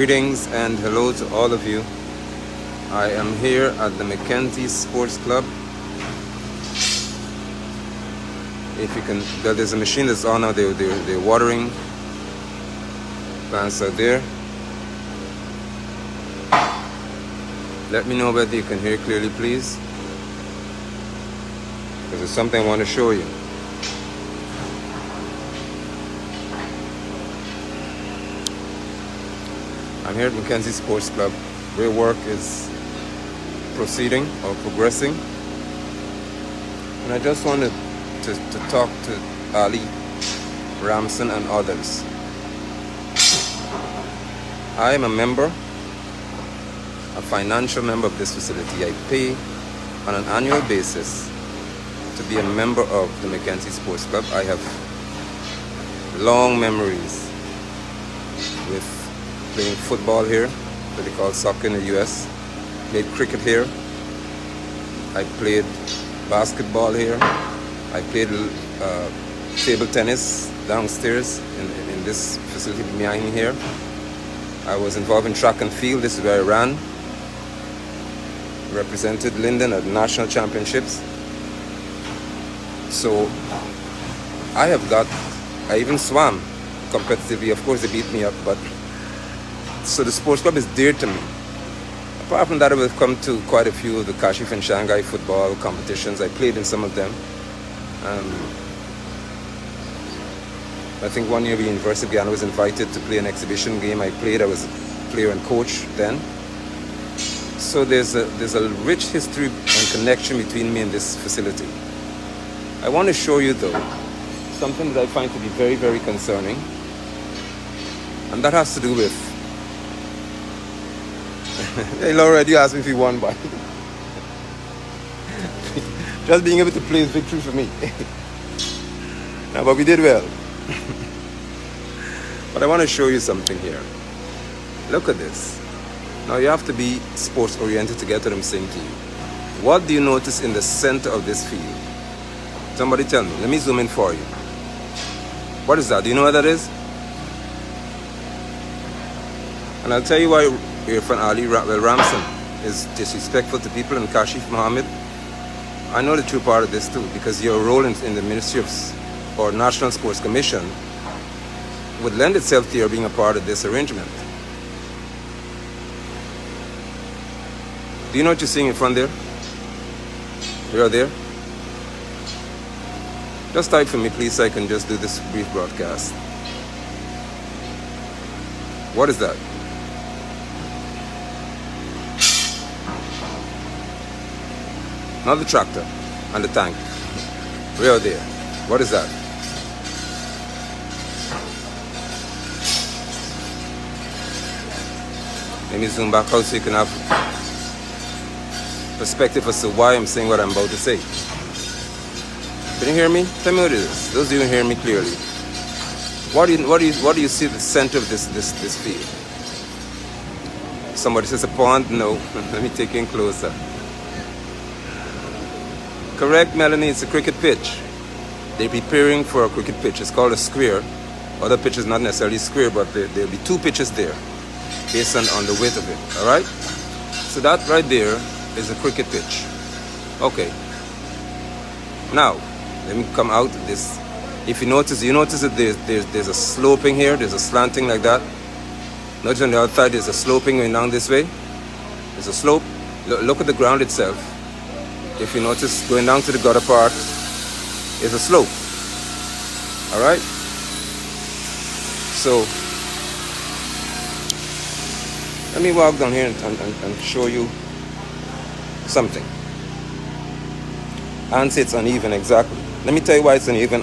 Greetings and hello to all of you. I am here at the McKenzie Sports Club. If you can, there's a machine that's on now. They're watering plants out there. Let me know whether you can hear clearly, please, because there's something I want to show you. I'm here at McKenzie Sports Club, where work is proceeding or progressing. And I just wanted to talk to Ali, Ramson and others. I am a member, a financial member of this facility. I pay on an annual basis to be a member of the McKenzie Sports Club. I have long memories with playing football here, what they call soccer in the US. Played cricket here. I played basketball here. I played table tennis downstairs in this facility behind me here. I was involved in track and field. This is where I ran. Represented Linden at national championships. So I even swam competitively. Of course they beat me up, but so the sports club is dear to me. Apart from that, I have come to quite a few of the Kashif and Shanghai football competitions. I played in some of them. I think one year the University of Guyana was invited to play an exhibition game. I played. I was a player and coach then. So there's a rich history and connection between me and this facility. I want to show you though something that I find to be very, very concerning, and that has to do with hey Laura, you asked me if you won, but just being able to play is victory for me. No, but we did well. But I want to show you something here. Look at this. Now you have to be sports oriented to get what I'm saying to you. What do you notice in the center of this field? Somebody tell me. Let me zoom in for you. What is that? Do you know what that is? And I'll tell you why Irfaan Ali Ramson is disrespectful to people and Kashif Mohammed. I know the true part of this too, because your role in the Ministry of or National Sports Commission would lend itself to your being a part of this arrangement. Do you know what you're seeing in front there? We are there. Just type for me, please, so I can just do this brief broadcast. What is that? Not the tractor and the tank. We are there. What is that? Let me zoom back out so you can have perspective as to why I'm saying what I'm about to say. Can you hear me? Tell me what it is. Those of you who hear me clearly. What do you see at the center of this field? Somebody says a pond? No. Let me take you in closer. Correct, Melanie, it's a cricket pitch. They're preparing for a cricket pitch. It's called a square. Other pitches not necessarily square, but there'll be two pitches there based on the weight of it. Alright? So that right there is a cricket pitch. Okay. Now, let me come out of this. If you notice that there's a sloping here, there's a slanting like that. Notice on the outside there's a sloping going down this way. There's a slope. Look at the ground itself. If you notice, going down to the gutter part is a slope. Alright? So, let me walk down here and show you something. And say it's uneven, exactly. Let me tell you why it's uneven.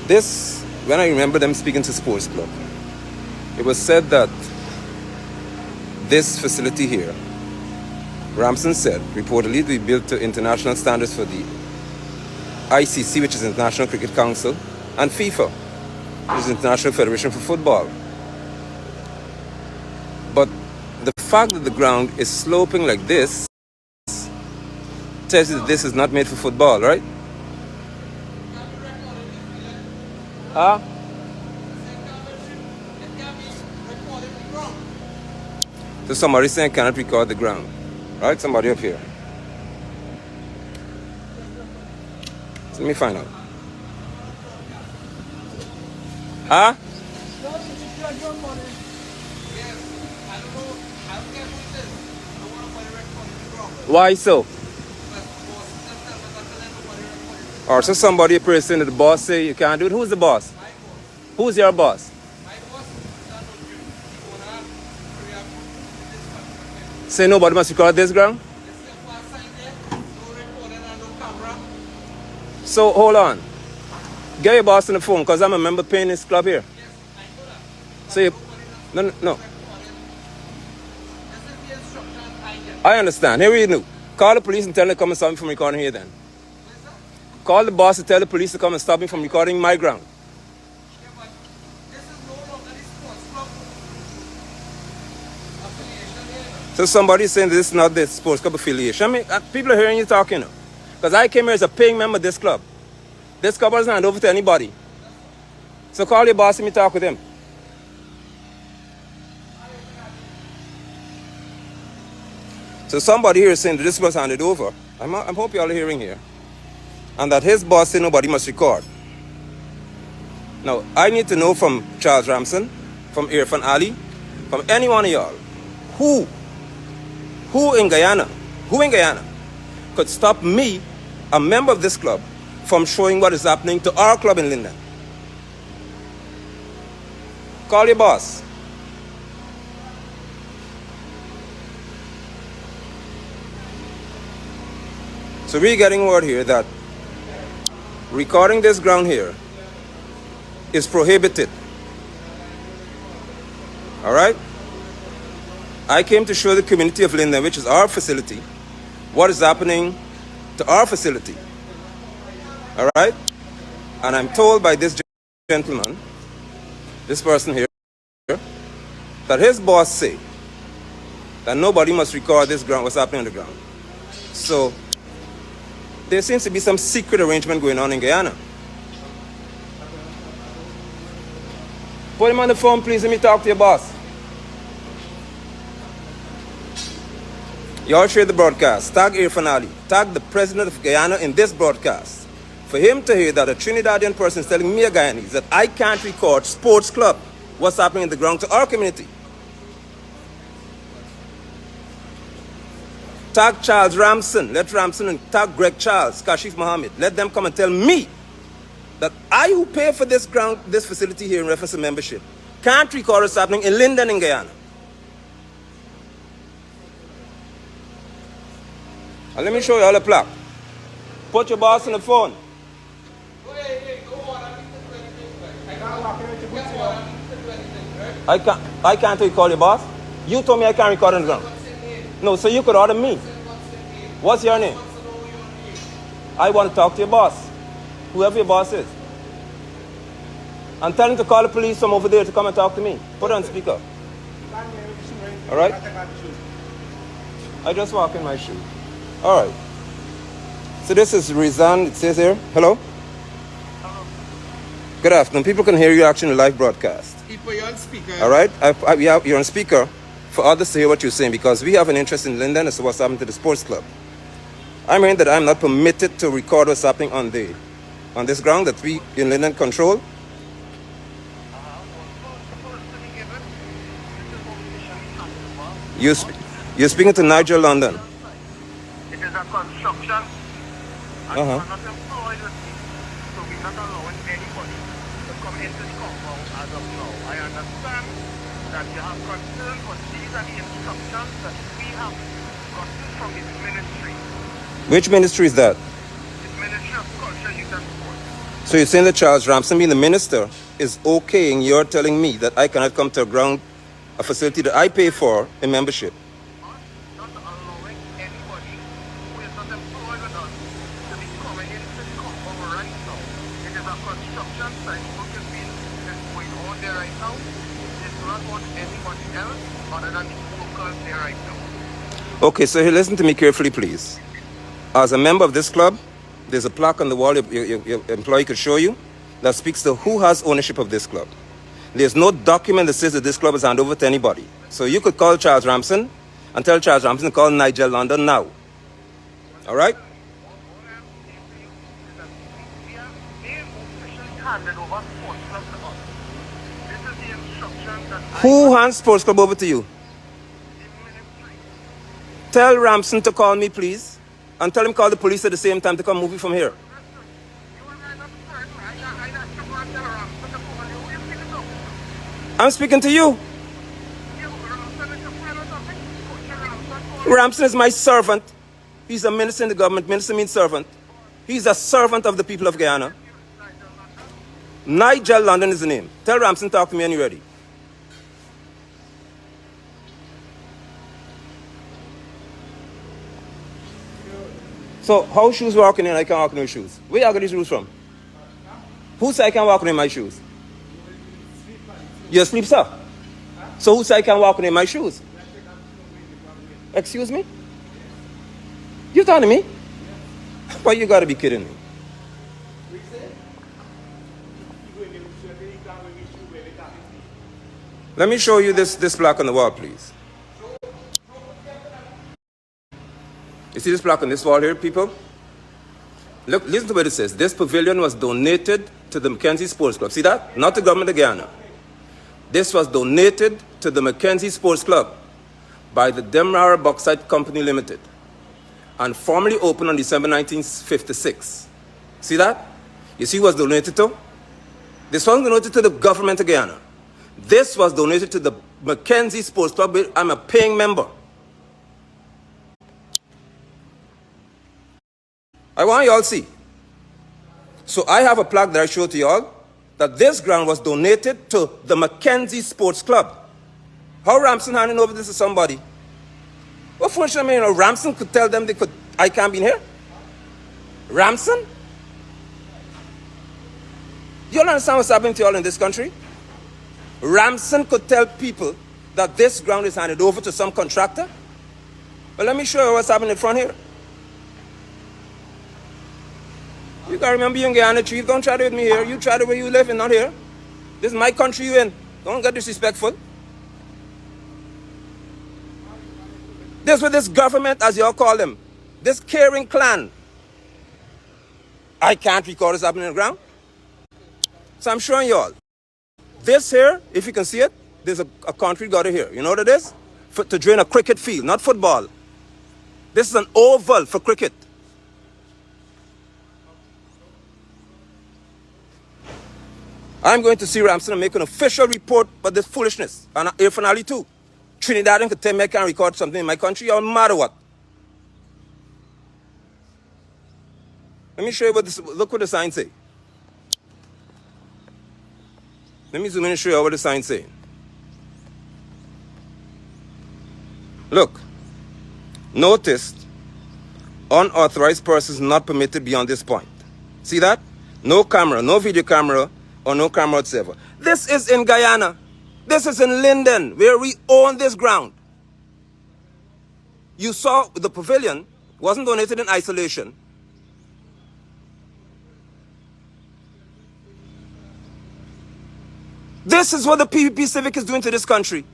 This, when I remember them speaking to Sports Club, it was said that this facility here, Ramson said, reportedly to be built to international standards for the ICC, which is International Cricket Council, and FIFA, which is International Federation for Football. But the fact that the ground is sloping like this tells you that this is not made for football, right? So somebody saying cannot record the ground. Right? Somebody up here. So let me find out. Huh? Why so? Or so somebody person that the boss say you can't do it. Who's the boss? Who's your boss? Say nobody must record this ground? So hold on. Get your boss on the phone because I'm a member paying this club here. So you, no. I understand. Here we do. Call the police and tell them to come and stop me from recording here then. Call the boss and tell the police to come and stop me from recording my ground. So somebody is saying this is not the sports club affiliation. I mean, people are hearing you talking. Because I came here as a paying member of this club. This club doesn't hand over to anybody. So call your boss and me talk with him. So somebody here is saying that this was handed over. I hope you all are hearing here. And that his boss said nobody must record. Now, I need to know from Charles Ramson, from Irfaan Ali, from any one of y'all, who in Guyana could stop me, a member of this club, from showing what is happening to our club in Linden? Call your boss. So we're getting word here that recording this ground here is prohibited. All right? I came to show the community of Linden, which is our facility, what is happening to our facility. All right? And I'm told by this gentleman, this person here, that his boss say that nobody must record this ground, what's happening on the ground. So there seems to be some secret arrangement going on in Guyana. Put him on the phone, please. Let me talk to your boss. Y'all share the broadcast. Tag Irfaan Ali. Tag the president of Guyana in this broadcast. For him to hear that a Trinidadian person is telling me, a Guyanese, that I can't record sports club, what's happening in the ground to our community. Tag Charles Ramson. Let Ramson and tag Greg Charles, Kashif Mohammed. Let them come and tell me that I, who pay for this ground, this facility here in reference to membership, can't record what's happening in Linden in Guyana. And let me show you all the plaque. Put your boss on the phone. I can't recall your boss. You told me I can't record on the ground. No, so you could order me. What's your name? I want to talk to your boss, whoever your boss is. And tell him to call the police from over there to come and talk to me. Put it on speaker. All right? I just walk in my shoe. All right. So this is Rizan. It says here. Hello? Hello. Good afternoon. People can hear you actually in the live broadcast. People, you're on speaker. All right? You're on speaker for others to hear what you're saying, because we have an interest in Linden as to what's happening to the sports club. I'm hearing that I'm not permitted to record what's happening on this ground that we in Linden control. You're speaking to Nigel London. It is a construction. And we are not employed with me, so we're not allowing anybody to come into the compound as of now. I understand that you have concerns, but these are the instructions that we have gotten from the ministry. Which ministry is that? The Ministry of Culture, Youth and Sport. So you're saying that Charles Ramson, being the minister, is okaying you're telling me that I cannot come to a ground, a facility that I pay for in membership? Not allowing anybody who is not employed with us to be coming into the compound right now. It is a construction site. Work is going on there right now. It does not want anybody else other than the workers there right now. Okay, so here, listen to me carefully, please. As a member of this club, there's a plaque on the wall your employee could show you that speaks to who has ownership of this club. There's no document that says that this club is handed over to anybody. So you could call Charles Ramson and tell Charles Ramson to call Nigel London now. All right? Who hands Sports Club over to you? Tell Ramson to call me, please. And tell him call the police at the same time to come move you from here. I'm speaking to you. Ramson is my servant. He's a minister in the government. Minister means servant. He's a servant of the people of Guyana. Nigel London is the name. Tell Ramson talk to me when you're ready. So how shoes walking in? I can't walk in your shoes. Where you get these rules from? Who said I can't walk in my shoes? You asleep, sir? So who said I can't walk in my shoes? Excuse me? You talking to me? Why you gotta be kidding me? Let me show you this plaque on the wall, please. You see this plaque on this wall here, people? Look, listen to what it says. This pavilion was donated to the McKenzie Sports Club. See that? Not the government of Guyana. This was donated to the McKenzie Sports Club by the Demerara Bauxite Company Limited and formally opened on December 1956. See that? You see what's donated to? This wasn't donated to the government of Guyana. This was donated to the McKenzie Sports Club. I'm a paying member. I want you all to see. So I have a plaque that I showed to you all that this ground was donated to the McKenzie Sports Club. How Ramson handing over this to somebody? What function I mean? Ramson could tell them I can't be in here? Ramson? You all understand what's happening to you all in this country? Ramson could tell people that this ground is handed over to some contractor? Well, let me show you what's happening in front here. You gotta remember you're in Guyana, Chief. Don't try to with me here. You try to where you live and not here. This is my country you in. Don't get disrespectful. This with this government, as you all call them. This caring clan. I can't record what's happening on the ground. So I'm showing you all. This here, if you can see it, there's a concrete gutter here. You know what it is? To drain a cricket field, not football. This is an oval for cricket. I'm going to see Ramson and make an official report about this foolishness. And Irfaan Ali too. Trinidadian could tell me I can't record something in my country. You're mad or what? Let me show you what this, look what the sign say. Let me zoom in and show you what the sign say. Look. Noticed, unauthorized persons not permitted beyond this point. See that? No camera, no video camera, or no camera whatsoever. This is in Guyana. This is in Linden, where we own this ground. You saw the pavilion wasn't donated in isolation. This is what the PPP Civic is doing to this country.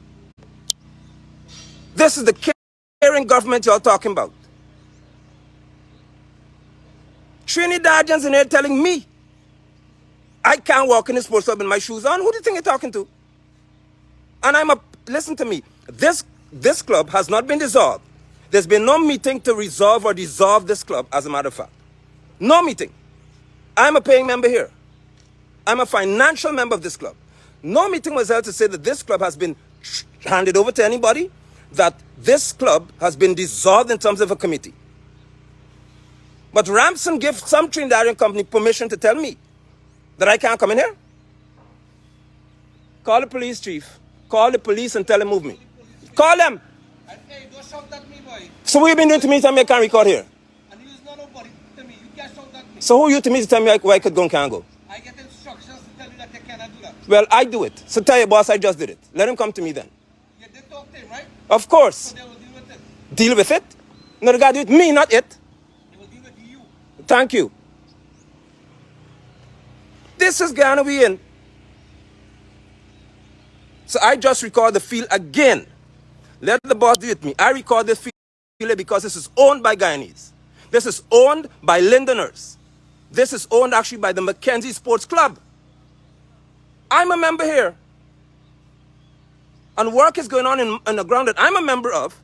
This is the caring government you're talking about. Trinidadians in here telling me I can't walk in the sports club with my shoes on. Who do you think you're talking to? And listen to me. This club has not been dissolved. There's been no meeting to resolve or dissolve this club, as a matter of fact. No meeting. I'm a paying member here. I'm a financial member of this club. No meeting was held to say that this club has been handed over to anybody, that this club has been dissolved in terms of a committee. But Ramson gave some Trinidadian company permission to tell me that I can't come in here? Call the police, Chief. Call the police and tell them move me. Call them. Hey, don't shout at me, boy. So what you been doing to me to tell me I can't record here? And you is not nobody to me. You can't shout at me. So who are you to me to tell me where I could go and can't go? I get instructions to tell you that you cannot do that. Well, I do it. So tell your boss I just did it. Let him come to me then. You did talk to him, right? Of course. So they will deal with it. Deal with it? No, the guy do it. Me, not it. They will deal with you. Thank you. This is Guyana we in. So I just record the field again. Let the boss do it with me. I record this field because this is owned by Guyanese. This is owned by Lindeners. This is owned actually by the McKenzie Sports Club. I'm a member here. And work is going on in the ground that I'm a member of.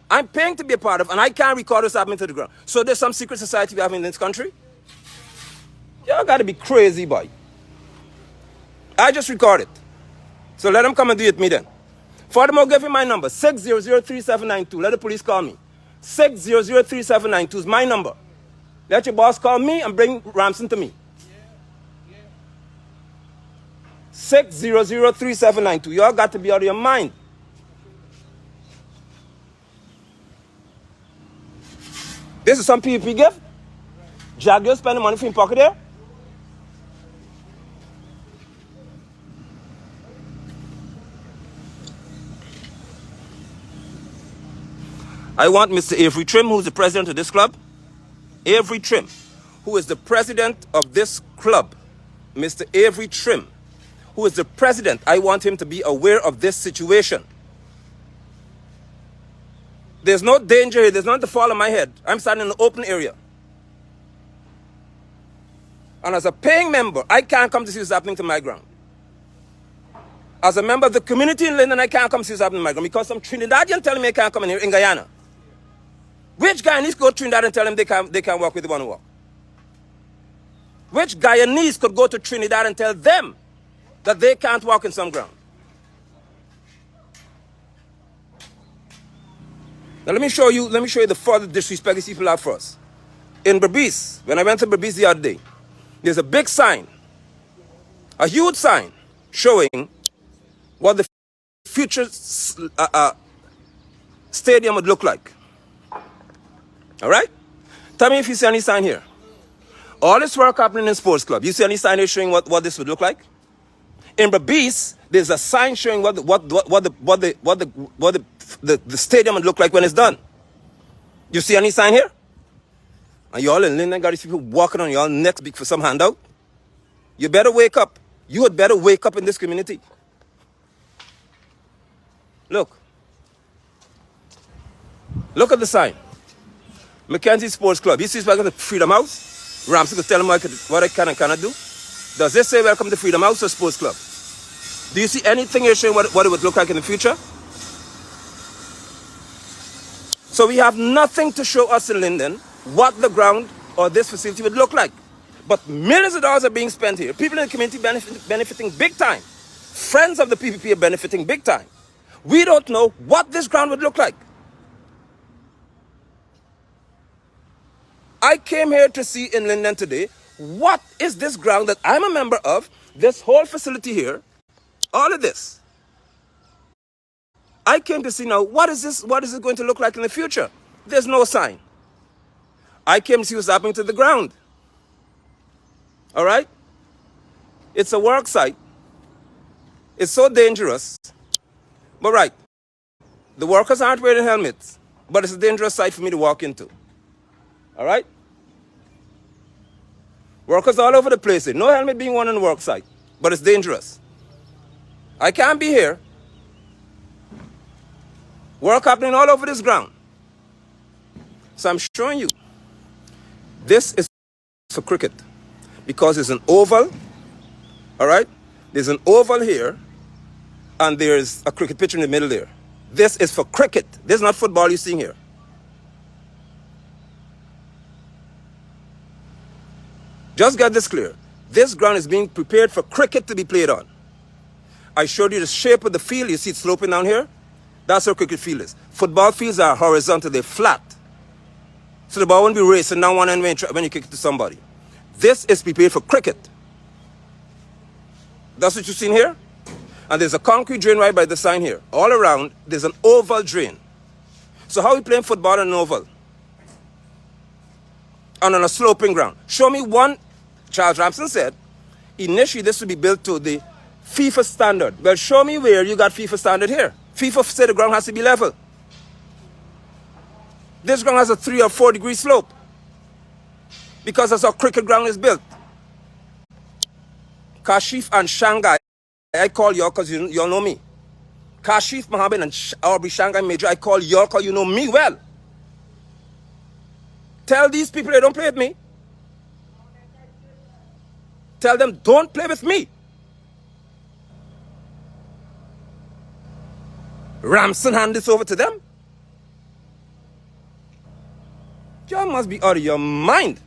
I'm paying to be a part of, and I can't record what's happening to the ground. So there's some secret society we have in this country? Y'all gotta be crazy, boy. I just record it. So let them come and do it with me then. Furthermore, give him my number, 6003792. Let the police call me. 6003792 is my number. Let your boss call me and bring Ramson to me. 6003792. Y'all got to be out of your mind. This is some PvP gift. Jag, you spend the money for your pocket there? I want Mr. Avery Trim, who is the president of this club. Avery Trim, who is the president of this club. Mr. Avery Trim, who is the president. I want him to be aware of this situation. There's no danger here. There's nothing to fall on my head. I'm standing in an open area. And as a paying member, I can't come to see what's happening to my ground. As a member of the community in Linden, I can't come to see what's happening to my ground because some Trinidadian telling me I can't come in here in Guyana. Which Guyanese go to Trinidad and tell them they can't walk with the one who walk? Which Guyanese could go to Trinidad and tell them that they can't walk in some ground? Now let me show you the further disrespect these people have for us. In Berbice, when I went to Berbice the other day, there's a big sign, a huge sign, showing what the future stadium would look like. All right? Tell me if you see any sign here. All this work happening in sports club. You see any sign here showing what this would look like? In Berbice, there's a sign showing what the stadium would look like when it's done. You see any sign here? And y'all in Linden got these people walking on y'all necks for some handout. You better wake up. You had better wake up in this community. Look. Look at the sign. McKenzie Sports Club. You see it's welcome to Freedom House? Ramsey could tell them what I can and cannot do. Does this say welcome to Freedom House or Sports Club? Do you see anything here showing what it would look like in the future? So we have nothing to show us in Linden what the ground or this facility would look like. But millions of dollars are being spent here. People in the community benefiting big time. Friends of the PPP are benefiting big time. We don't know what this ground would look like. I came here to see in Linden today, what is this ground that I'm a member of, this whole facility here, all of this. I came to see now, what is it going to look like in the future? There's no sign. I came to see what's happening to the ground. All right? It's a work site. It's so dangerous. But right, the workers aren't wearing helmets, but it's a dangerous site for me to walk into. All right? Workers all over the place. No helmet being worn on the work site, but it's dangerous. I can't be here. Work happening all over this ground. So I'm showing you. This is for cricket because it's an oval. All right? There's an oval here and there's a cricket pitch in the middle there. This is for cricket. This is not football you're seeing here. Just get this clear. This ground is being prepared for cricket to be played on. I showed you the shape of the field. You see it sloping down here? That's how cricket field is. Football fields are horizontal. They're flat. So the ball won't be racing down one end when you kick it to somebody. This is prepared for cricket. That's what you've seen here? And there's a concrete drain right by the sign here. All around, there's an oval drain. So how are we playing football on an oval? And on a sloping ground. Show me one. Charles Ramson said, initially this would be built to the FIFA standard. Well, show me where you got FIFA standard here. FIFA said the ground has to be level. This ground has a 3 or 4 degree slope. Because that's how cricket ground is built. Kashif and Shanghai, I call y'all because you all know me. Kashif Mohammed and Aubrey Shanghai Major, I call you all because you know me well. Tell these people they don't play with me. Tell them don't play with me. Ramson hand this over to them. You must be out of your mind.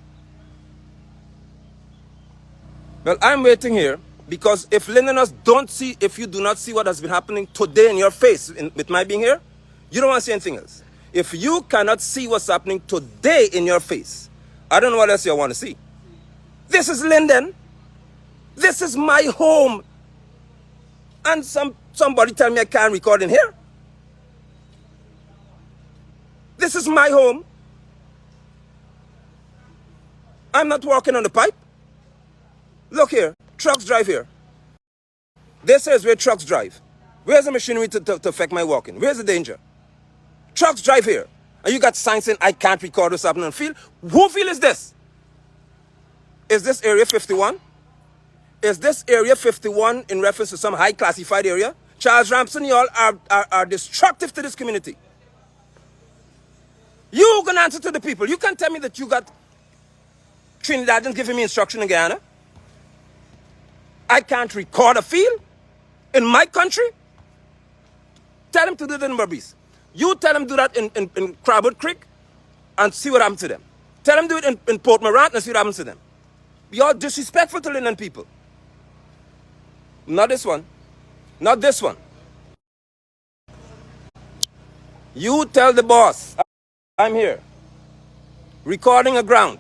Well, I'm waiting here because if Lindeners don't see, if you do not see what has been happening today in your face with my being here, you don't want to see anything else. If you cannot see what's happening today in your face, I don't know what else you want to see. This is Linden. This is my home. And somebody tell me I can't record in here. This is my home. I'm not walking on the pipe. Look here, trucks drive here. This is where trucks drive. Where's the machinery to affect my walking? Where's the danger? Trucks drive here. And you got signs saying I can't record what's happening on the field. Who field is this? Is this Area 51? Is this Area 51 in reference to some high classified area? Charles Ramson, you all are destructive to this community. You can answer to the people. You can't tell me that you got Trinidadians giving me instruction in Guyana. I can't record a field in my country. Tell them to do that in Barbies. You tell them do that in Crabwood Creek and see what happens to them. Tell them do it in Port Morant and see what happens to them. You're disrespectful to Linden people. Not this one. Not this one. You tell the boss, I'm here. Recording a ground.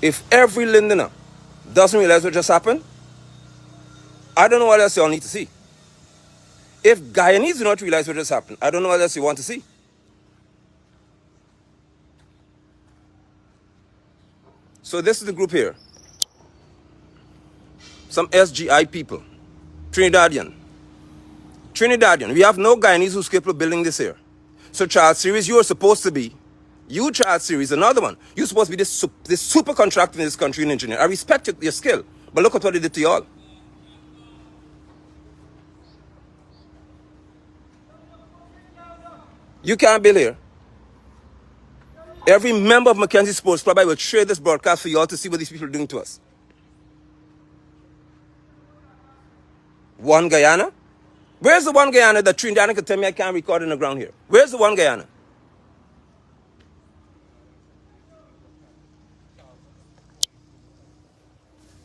If every Lindener doesn't realize what just happened, I don't know what else you all need to see. If Guyanese do not realize what just happened, I don't know what else you want to see. So this is the group here. Some SGI people. Trinidadian. We have no Guyanese who's capable of building this here. So Child Series, you are supposed to be, you Child Series, another one. You're supposed to be this super contractor in this country in engineering. I respect your skill, but look at what they did to y'all. You can't build here. Every member of McKenzie Sports Club, I will share this broadcast for y'all to see what these people are doing to us. One Guyana? Where's the one Guyana that Trinidad can tell me I can't record in the ground here? Where's the one Guyana?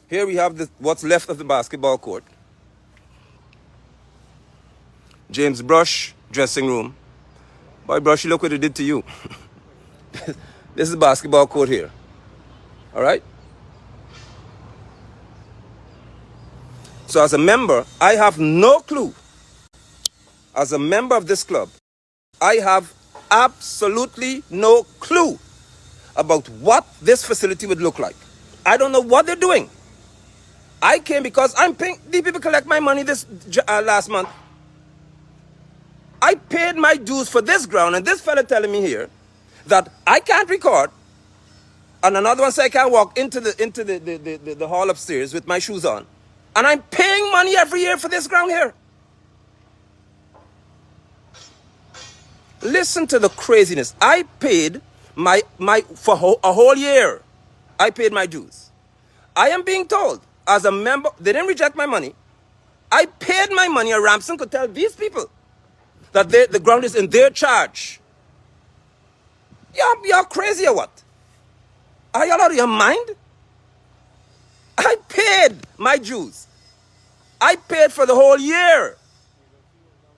Here we have what's left of the basketball court. James Brush, dressing room. Boy, Brushy, look what it did to you. This is the basketball court here. All right? So as a member, I have no clue. As a member of this club, I have absolutely no clue about what this facility would look like. I don't know what they're doing. I came because I'm paying. These people collect my money this last month. I paid my dues for this ground, and this fella telling me here that I can't record, and another one said I can't walk into the hall upstairs with my shoes on, and I'm paying money every year for this ground here. Listen to the craziness. I paid for a whole year. I paid my dues. I am being told as a member, they didn't reject my money. I paid my money, and Ramson could tell these people that the ground is in their charge. You're crazy or what? Are you out of your mind? I paid my dues. I paid for the whole year.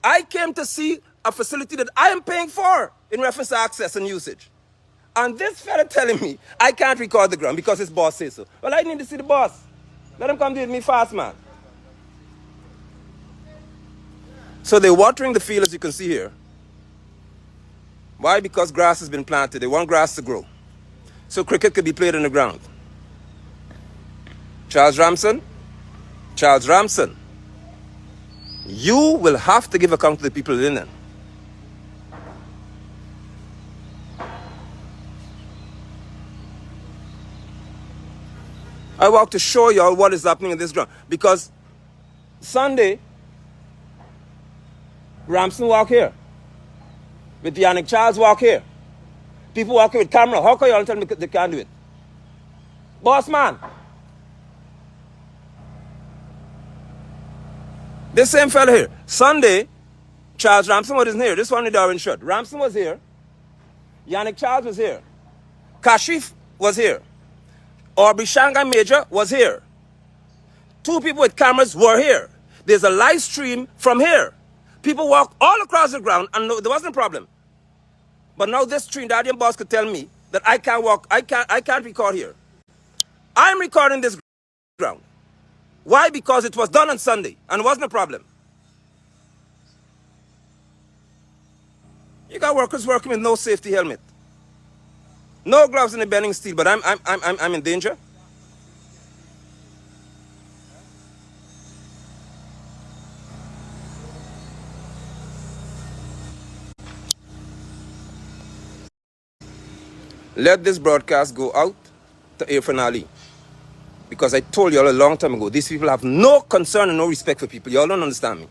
I came to see a facility that I am paying for in reference to access and usage. And this fella telling me I can't record the ground because his boss says so. Well, I need to see the boss. Let him come do it with me fast, man. So they're watering the field, as you can see here. Why? Because grass has been planted. They want grass to grow. So cricket could be played on the ground. Charles Ramson, you will have to give account to the people of Linden. I walk to show y'all what is happening in this ground. Because Sunday, Ramson walk here. With Yannick Charles walk here. People walking with camera. How can y'all tell me they can't do it? Boss man. This same fella here. Sunday, Charles Ramson wasn't here. This one with the orange shirt. Ramson was here. Yannick Charles was here. Kashif was here. Aubrey Shanghai Major was here. Two people with cameras were here. There's a live stream from here. People walk all across the ground and no, there wasn't a problem. But now this Trinidadian boss could tell me that I can't walk, I can't record here. I'm recording this ground. Why? Because it was done on Sunday and it wasn't a problem. You got workers working with no safety helmet. No gloves in the bending steel, but I'm in danger. Let this broadcast go out to Irfaan Ali. Because I told y'all a long time ago, these people have no concern and no respect for people. Y'all don't understand me.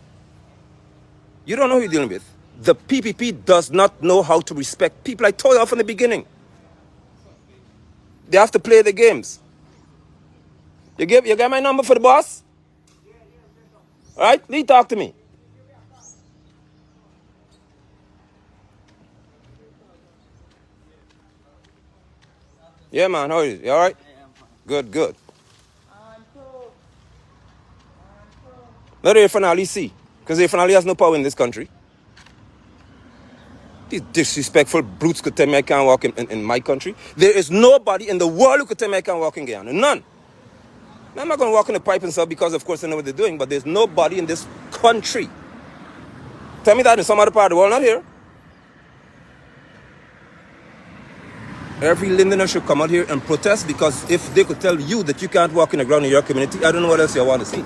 You don't know who you're dealing with. The PPP does not know how to respect people. I told y'all from the beginning. They have to play the games. You got my number for the boss? All right? Lee, talk to me. Yeah, man. How are you? You all right? Good, good. Let Irfaan Ali see. Because Irfaan Ali has no power in this country. These disrespectful brutes could tell me I can't walk in my country. There is nobody in the world who could tell me I can't walk in Guyana. None. Now, I'm not going to walk in the pipe and stuff because, of course, I know what they're doing. But there's nobody in this country. Tell me that in some other part of the world, not here. Every Lindener should come out here and protest, because if they could tell you that you can't walk in the ground in your community, I don't know what else you want to see.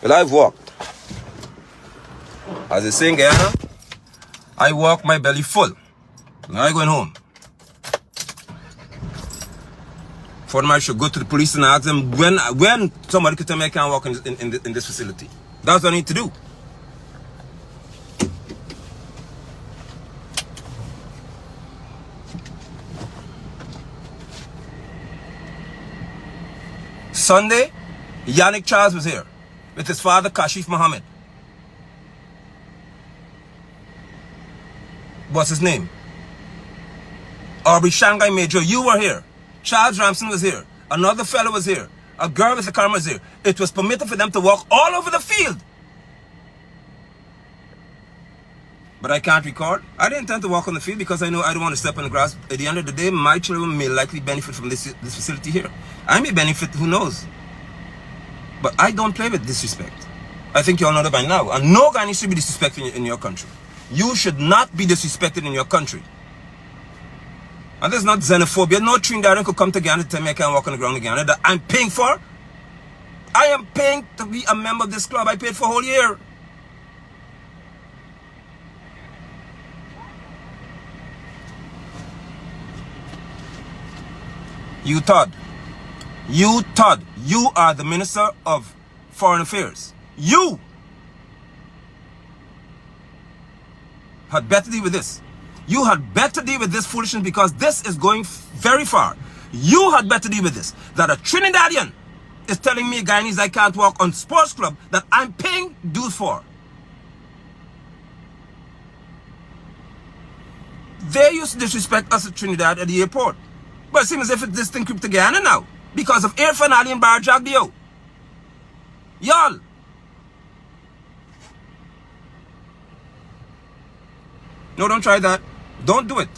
Well, I've walked. As they say in Guyana, I walk my belly full. Now I'm going home. Furthermore, I should go to the police and ask them when somebody could tell me I can't walk in this facility. That's what I need to do. Sunday, Yannick Charles was here with his father, Kashif Mohammed. What's his name? Aubrey Shanghai Major, you were here. Charles Ramson was here. Another fellow was here. A girl with a camera was here. It was permitted for them to walk all over the field. But I can't record. I didn't intend to walk on the field because I know I don't want to step on the grass. At the end of the day, my children may likely benefit from this facility here. I may benefit, who knows. But I don't play with disrespect. I think you all know that by now. And no guy needs to be disrespected in your country. You should not be disrespected in your country. And there's not xenophobia. No Trinidadian could come to Ghana to tell me I can't walk on the ground in Ghana that I'm paying for. I am paying to be a member of this club. I paid for a whole year. You Todd, you are the Minister of Foreign Affairs. You had better deal with this. You had better deal with this foolishness, because this is going very far. You had better deal with this. That a Trinidadian is telling me, Guyanese, I can't walk on sports club that I'm paying dues for. They used to disrespect us at Trinidad at the airport. But it seems as if this thing creeped to Guyana now, because of Irfaan Ali and Bar Jagdio. Y'all. No, don't try that. Don't do it.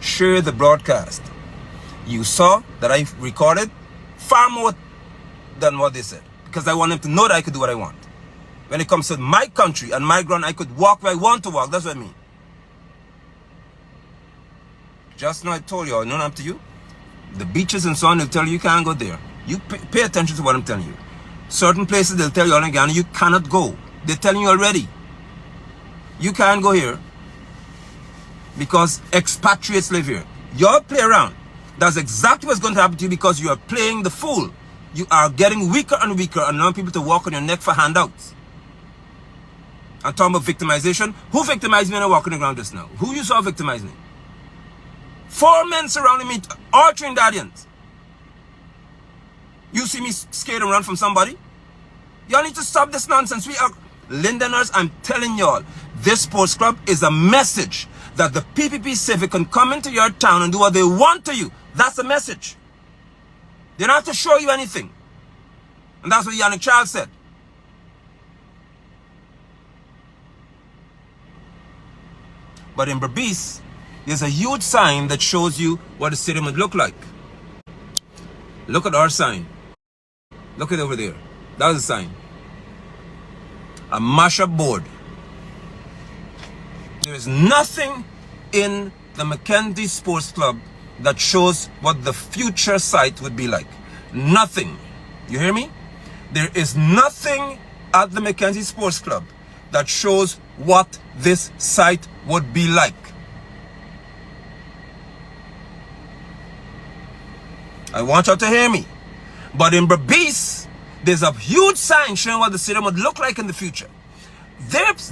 Share the broadcast. You saw that I recorded far more than what they said, because I want them to know that I could do what I want. When it comes to my country and my ground, I could walk where I want to walk. That's what I mean. Just now I told you, I know up to you. The beaches and so on, they'll tell you can't go there. You pay attention to what I'm telling you. Certain places they'll tell you all in Ghana you cannot go. They're telling you already. You can't go here. because expatriates live here. Y'all play around. That's exactly what's going to happen to you because you are playing the fool. You are getting weaker and weaker and allowing people to walk on your neck for handouts. I'm talking about victimization. Who victimized me when I walked on the ground just now? Who you saw victimize me? 4 men surrounding me, all Trinidadians. You see me scared and run from somebody? Y'all need to stop this nonsense. We are Lindeners. I'm telling y'all, this sports club is a message that the PPP Civic can come into your town and do what they want to you. That's the message. They don't have to show you anything. And that's what Yannick Charles said. But in Berbice, there's a huge sign that shows you what the stadium would look like. Look at our sign. Look at it over there. That was a sign. A mash-up board. There is nothing in the McKenzie Sports Club that shows what the future site would be like. Nothing. You hear me? There is nothing at the McKenzie Sports Club that shows what this site would be like. I want you to hear me. But in Berbice, there's a huge sign showing what the stadium would look like in the future.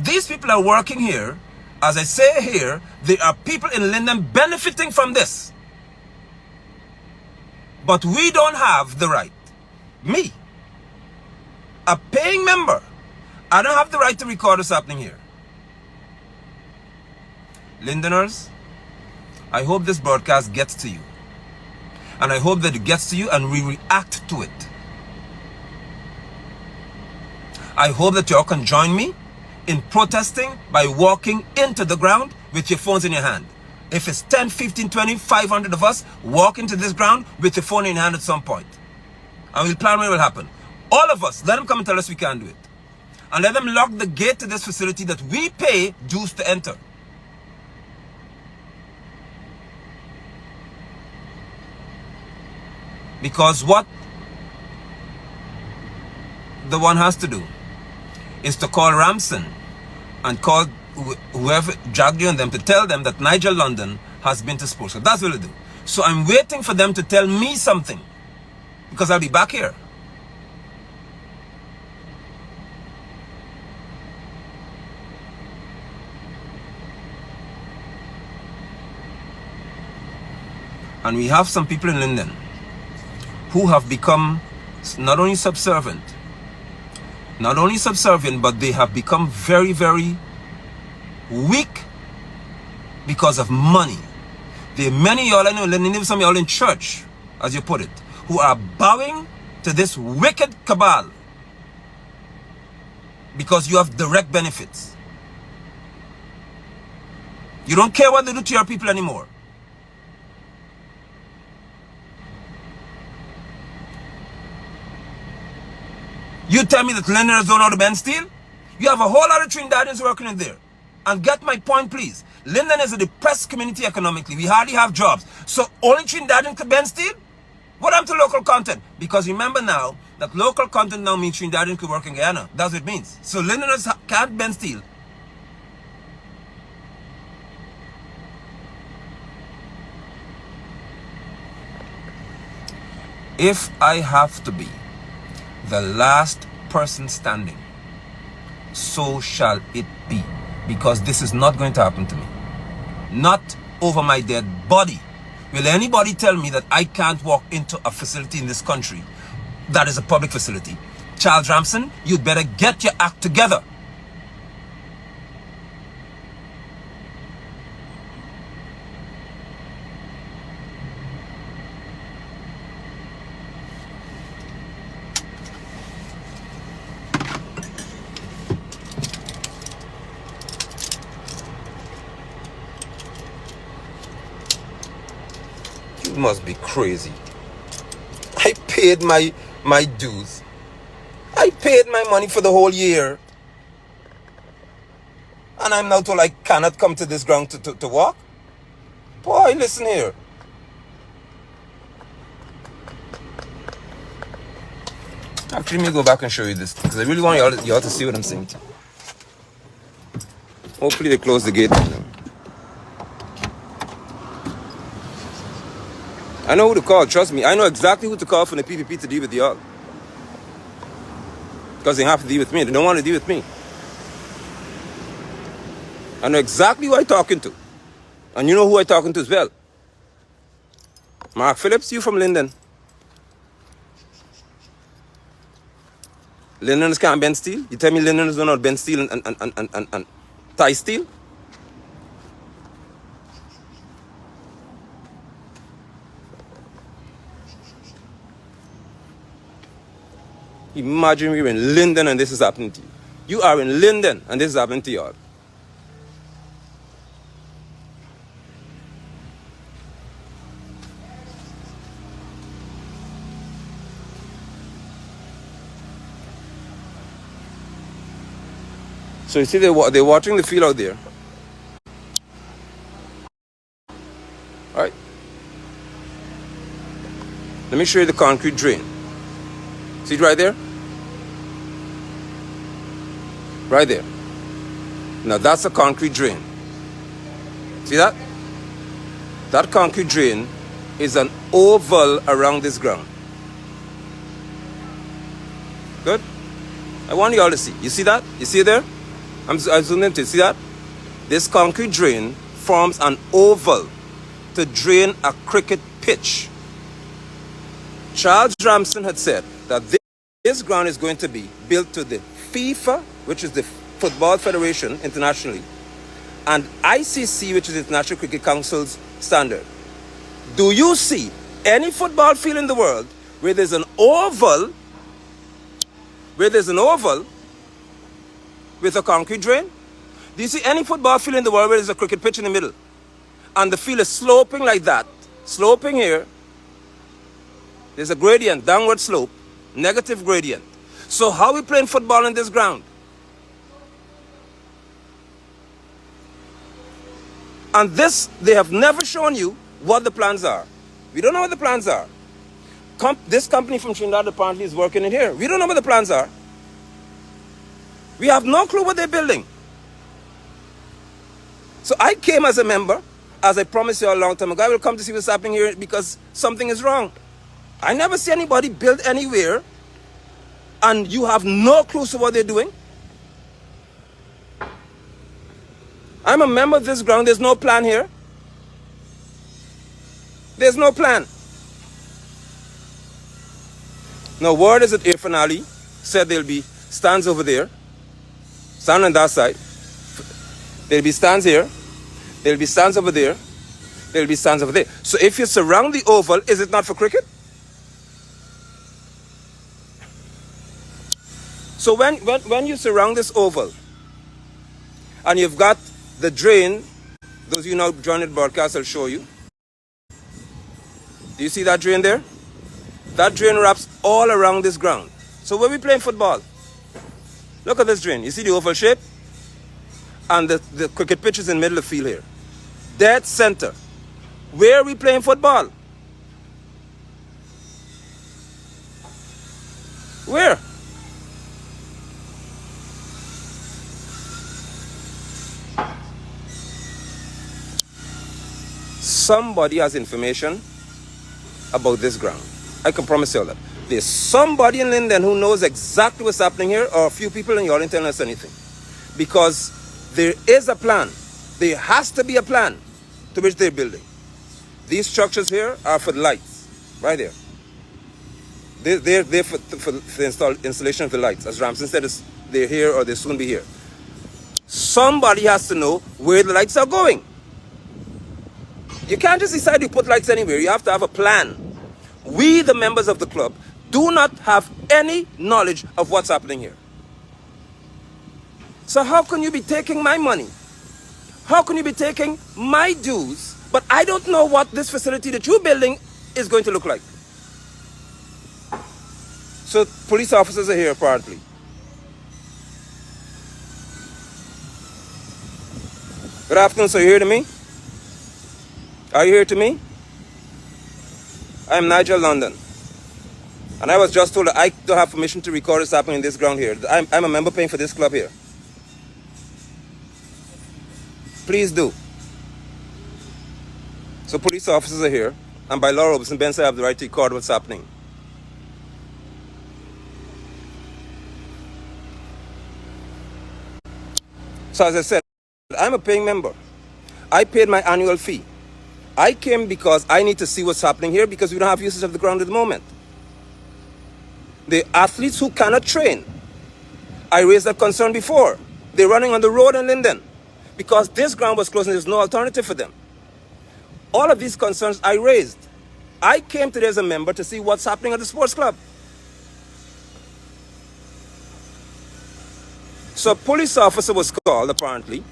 These people are working here. As I say here, there are people in Linden benefiting from this. But we don't have the right. Me, a paying member, I don't have the right to record what's happening here. Lindeners, I hope this broadcast gets to you. And I hope that it gets to you and we react to it. I hope that you all can join me in protesting by walking into the ground with your phones in your hand. If it's 10, 15, 20, 500 of us, walk into this ground with your phone in your hand at some point. And we'll plan what will happen. All of us, let them come and tell us we can't do it. And let them lock the gate to this facility that we pay dues to enter. Because what the one has to do is to call Ramson and call whoever dragged you on them to tell them that Nigel London has been to sports. So that's what they do. So I'm waiting for them to tell me something because I'll be back here. And we have some people in Linden who have become not only subservient, but they have become very, very weak because of money. There are many y'all I know, even some y'all in church, as you put it, who are bowing to this wicked cabal because you have direct benefits. You don't care what they do to your people anymore. You tell me that Lindeners don't know how to bend steel? You have a whole lot of Trinidadians working in there. And get my point, please. Linden is a depressed community economically. We hardly have jobs. So only Trinidadians can bend steel? What happened to local content? Because remember now that local content now means Trinidadians could work in Guyana. That's what it means. So Lindeners can't bend steel. If I have to be the last person standing, so shall it be. Because this is not going to happen to me. Not over my dead body. Will anybody tell me that I can't walk into a facility in this country that is a public facility? Charles Ramson, you'd better get your act together. You must be crazy. I paid my dues. I paid my money for the whole year. And I'm now told I cannot come to this ground to walk? Boy, listen here. Actually, let me go back and show you this, because I really want y'all to see what I'm saying. Hopefully they close the gate now. I know who to call, trust me. I know exactly who to call from the PPP to deal with y'all. Because they have to deal with me. They don't want to deal with me. I know exactly who I'm talking to. And you know who I'm talking to as well. Mark Phillips, you from Linden. Lindeners can't bend steel? You tell me Lindeners don't know bend steel and tie steel? Imagine we're in Linden and this is happening to you. You are in Linden and this is happening to y'all. So you see they're watching the field out there. All right. Let me show you the concrete drain. See it right there? Right there. Now that's a concrete drain. See that? That concrete drain is an oval around this ground. Good? I want you all to see. You see that? You see it there? I'm zooming into it. See that? This concrete drain forms an oval to drain a cricket pitch. Charles Ramsden had said that this ground is going to be built to the FIFA, which is the Football Federation internationally, and ICC, which is the International Cricket Council's standard. Do you see any football field in the world where there's an oval with a concrete drain? Do you see any football field in the world where there's a cricket pitch in the middle and the field is sloping like that, sloping here? There's a gradient, downward slope, negative gradient. So how are we playing football in this ground? And this, they have never shown you what the plans are. We don't know what the plans are. This company from Trinidad apparently is working in here. We don't know what the plans are. We have no clue what they're building. So I came as a member, as I promised you a long time ago. I will come to see what's happening here because something is wrong. I never see anybody build anywhere and you have no clue to what they're doing. I'm a member of this ground. There's no plan here. There's no plan. Now, word is that Irfaan Ali said there'll be stands over there. Stand on that side. There'll be stands here. There'll be stands over there. There'll be stands over there. So if you surround the oval, is it not for cricket? So when you surround this oval and you've got the drain, those of you now joining the broadcast, I'll show you. Do you see that drain there? That drain wraps all around this ground. So where are we playing football? Look at this drain. You see the oval shape? And the cricket pitch is in the middle of the field here. Dead center. Where are we playing football? Where? Somebody has information about this ground. I can promise you all that. There's somebody in Linden who knows exactly what's happening here, or a few people, and you all didn't tell us anything. Because there is a plan. There has to be a plan to which they're building. These structures here are for the lights, right there. They're for the installation of the lights. As Ramsden said, they're here or they'll soon be here. Somebody has to know where the lights are going. You can't just decide to put lights anywhere. You have to have a plan. We, the members of the club, do not have any knowledge of what's happening here. So how can you be taking my money? How can you be taking my dues, but I don't know what this facility that you're building is going to look like? So police officers are here apparently. Good afternoon, sir. You here to me? Are you here to me? I am Nigel London. And I was just told that I don't have permission to record what's happening in this ground here. I'm a member paying for this club here. Please do. So police officers are here. And by law, Robertson Benz, I have the right to record what's happening. So as I said, I'm a paying member. I paid my annual fee. I came because I need to see what's happening here because we don't have usage of the ground at the moment. The athletes who cannot train, I raised that concern before. They're running on the road in Linden because this ground was closed and there's no alternative for them. All of these concerns I raised. I came today as a member to see what's happening at the sports club. So a police officer was called, apparently,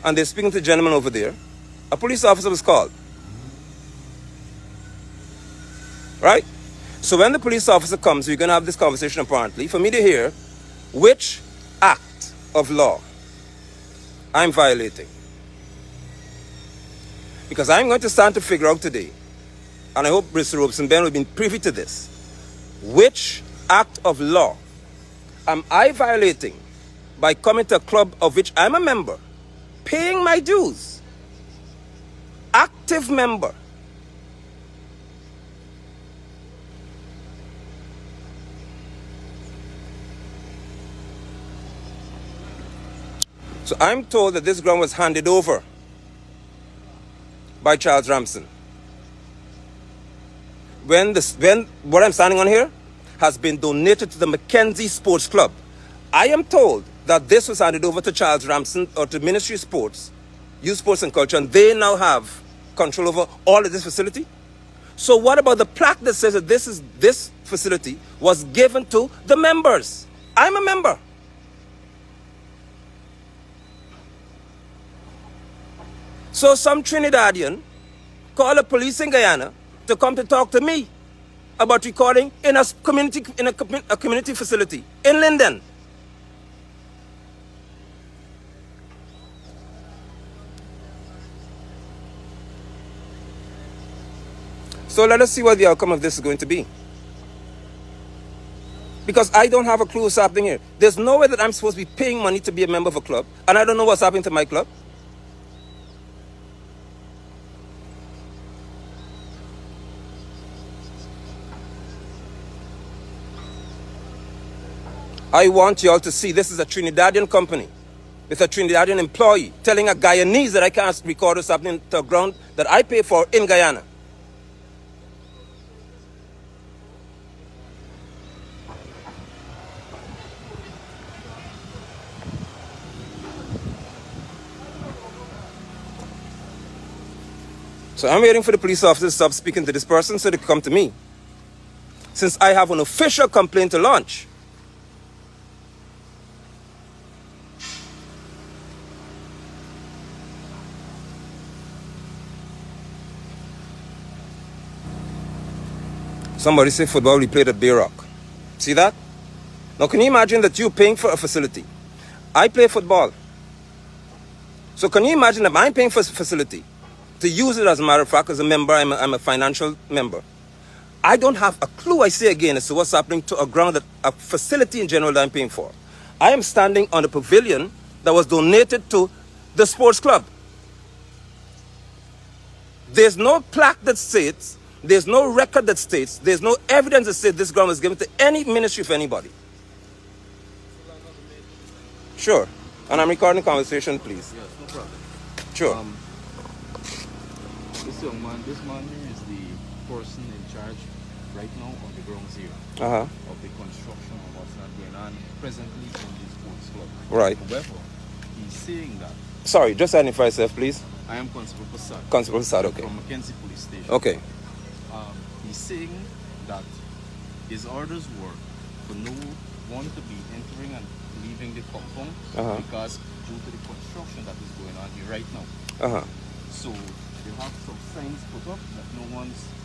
and they're speaking to the gentleman over there. A police officer was called. Right? So when the police officer comes, we're going to have this conversation, apparently, for me to hear which act of law I'm violating. Because I'm going to stand to figure out today, and I hope Mr. Robeson Ben will be privy to this, which act of law am I violating by coming to a club of which I'm a member, paying my dues, active member. So I'm told that this ground was handed over by Charles Ramson. When what I'm standing on here has been donated to the McKenzie Sports Club. I am told that this was handed over to Charles Ramson or to Ministry of Sports, Youth Sports and Culture, and they now have control over all of this facility. So what about the plaque that says that this facility was given to the members? I'm a member. So some Trinidadian called the police in Guyana to come to talk to me about recording in a community facility in Linden. So let us see what the outcome of this is going to be. Because I don't have a clue what's happening here. There's no way that I'm supposed to be paying money to be a member of a club, and I don't know what's happening to my club. I want you all to see this is a Trinidadian company with a Trinidadian employee telling a Guyanese that I can't record what's happening to a ground that I pay for in Guyana. So I'm waiting for the police officer to stop speaking to this person so they can come to me. Since I have an official complaint to launch. Somebody say football, we played at Bayrock. See that? Now can you imagine that you're paying for a facility? I play football. So can you imagine that I'm paying for a facility to use it as a matter of fact as a member, I'm a financial member. I don't have a clue, I say again, as to what's happening to a ground, that a facility in general that I'm paying for. I am standing on a pavilion that was donated to the sports club. There's no plaque that states, there's no record that states, there's no evidence that says this ground was given to any ministry of anybody. Sure. And I'm recording the conversation, please. Yes, no problem. Sure. This young man, this man here is the person in charge right now on the grounds here of the construction of what's not going on presently in the sports club. Right. However, he's saying that. Sorry, just identify yourself, please. I am Constable Passad. Constable Passad, okay. From McKenzie Police Station. Okay. He's saying that his orders were for no one to be entering and leaving the compound because due to the construction that is going on here right now. So they have some signs put up that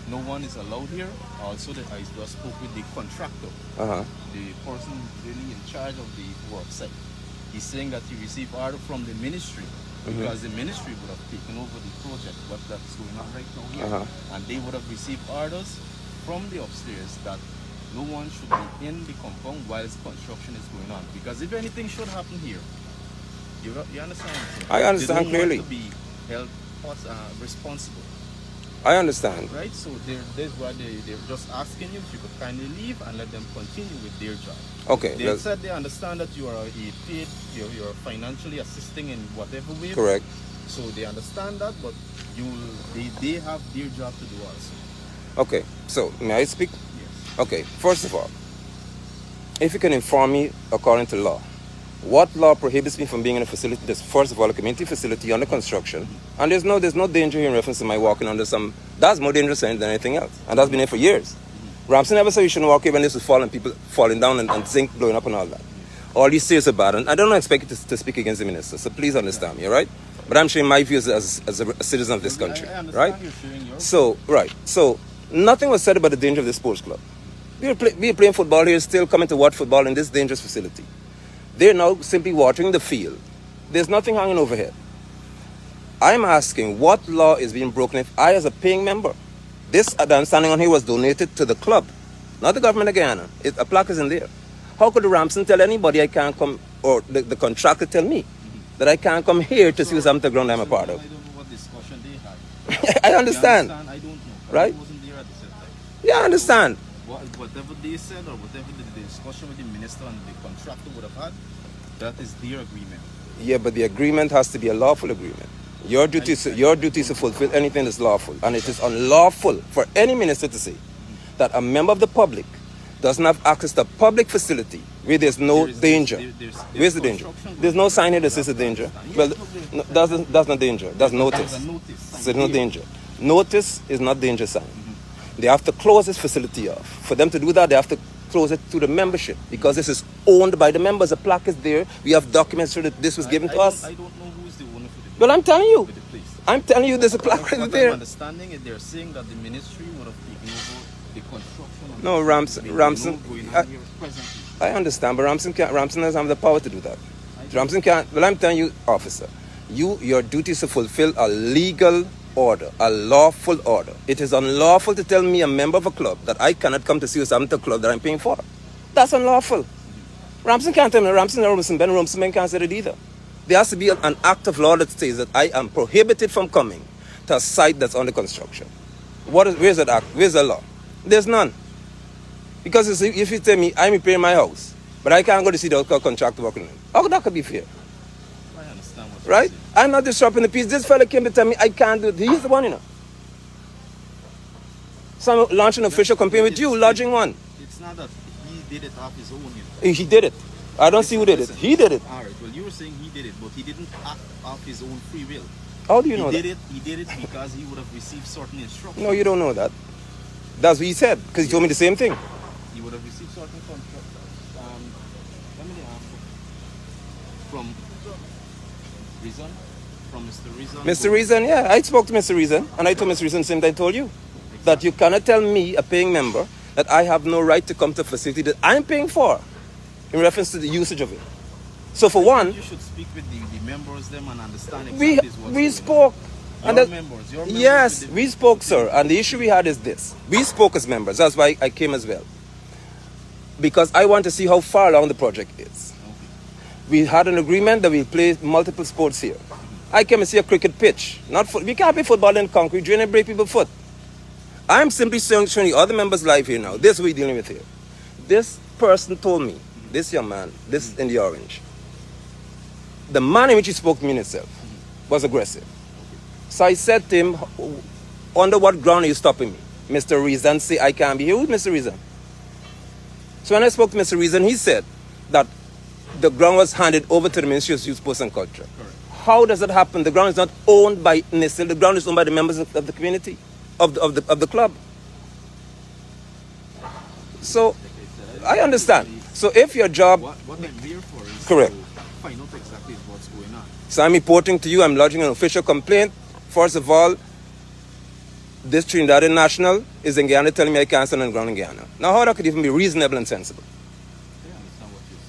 no one is allowed here. Also, that I just spoke with the contractor, the person really in charge of the work site. He's saying that he received order from the ministry because the ministry would have taken over the project, what that's going on right now here, and they would have received orders from the upstairs that no one should be in the compound whilst construction is going on. Because if anything should happen here, you understand what I'm saying? I understand they don't clearly. Want to be held responsible. I understand. Right? So that's why they're just asking you if you could kindly leave and let them continue with their job. Okay. They said they understand that you are a paid, you're financially assisting in whatever way. Correct. So they understand that, but they have their job to do also. Okay. So may I speak? Yes. Okay. First of all, if you can inform me according to law, what law prohibits me from being in a facility that's, first of all, a community facility under construction, and there's no danger here in reference to my walking under some, that's more dangerous than anything else, and that's been there for years. Ramsey never said you shouldn't walk here when this was falling, people falling down and zinc blowing up and all that. All these serious about it, and I don't expect you to speak against the minister, so please understand me, all right? But I'm sharing my views as a citizen of this country, right? So, right, so nothing was said about the danger of this sports club. We're playing football here, still coming to watch football in this dangerous facility. They're now simply watering the field. There's nothing hanging overhead. I'm asking what law is being broken if I, as a paying member, this that I'm standing on here was donated to the club, not the government of Guyana. A plaque is in there. How could the Ramson tell anybody I can't come, or the contractor tell me that I can't come here to see something ground I'm a part of? I don't know what discussion they had. I understand. I don't know. Right? I wasn't there at the same time. Yeah, I understand. Whatever they said or whatever the discussion with the minister and the contractor would have had, that is their agreement. Yeah, but the agreement has to be a lawful agreement. Your duty is to fulfill anything that's lawful. And it is unlawful for any minister to say that a member of the public doesn't have access to a public facility where there's no danger. Where's the danger? There's no sign here that says a danger. Well, no, that's not danger. That's notice. So there's no danger. Notice is not danger sign. They have to close this facility off. For them to do that, they have to close it to the membership because this is owned by the members. A plaque is there. We have documents so that this was given to us. I don't know who is the owner for the Well, I'm telling you. for the place. I'm telling you there's a plaque right there. I'm understanding it, they're saying that the ministry would have taken over the construction. And No, Ramson. I understand, but Ramson doesn't have the power to do that. Ramson can't. Well, I'm telling you, officer, your duty is to fulfill a legal order, a lawful order. It is unlawful to tell me, a member of a club, that I cannot come to see what's happening to a club that I'm paying for. That's unlawful. Ramson can't tell me. Ben Ramson can't say it either. There has to be an act of law that says that I am prohibited from coming to a site that's under construction. Where's that act? Where's the law? There's none. Because if you tell me I'm repairing my house, but I can't go to see the contractor working on it, how that could be fair? I understand what right? I'm not disrupting the peace. This fella came to tell me I can't do it. He's the one, you know. So I'm launching an official campaign with you, lodging one. It's not that he did it off his own. You know. He did it. I don't see who did it. He did it. All right. Well, you were saying he did it, but he didn't act off his own free will. How do you know that? He did it because he would have received certain instructions. No, you don't know that. That's what he said, because he told me the same thing. He would have received certain instructions. Let me ask from Reason? From Mr. Reason? Mr. Reason, yeah. I spoke to Mr. Reason, and I told Mr. Reason the same thing I told you. Exactly. That you cannot tell me, a paying member, that I have no right to come to a facility that I'm paying for in reference to the usage of it. So for one, you should speak with the members them and understand exactly what's we spoke. Your members, yes, we spoke, sir. And the issue we had is this. We spoke as members. That's why I came as well. Because I want to see how far along the project is. Okay. We had an agreement that we play multiple sports here. I came and see a cricket pitch. We can't play football in concrete, drain and break people's foot. I'm simply showing the other members live here now. This is what we're dealing with here. This person told me, this young man, this in the orange, the manner in which he spoke to me in itself was aggressive. So I said to him, under what ground are you stopping me? Mr. Reason say I can't be here. Who's Mr. Reason? So when I spoke to Mr. Reason, he said that the ground was handed over to the Ministry of Youth, Sports and Culture. Correct. How does that happen? The ground is not owned by NISIL. The ground is owned by the members of the community, of the club. So I understand. So if your job... What I'm here for is correct. To find out exactly what's going on. So I'm reporting to you, I'm lodging an official complaint. First of all, this Trinidadian national is in Guyana telling me I can't stand on the ground in Guyana. Now how that could even be reasonable and sensible?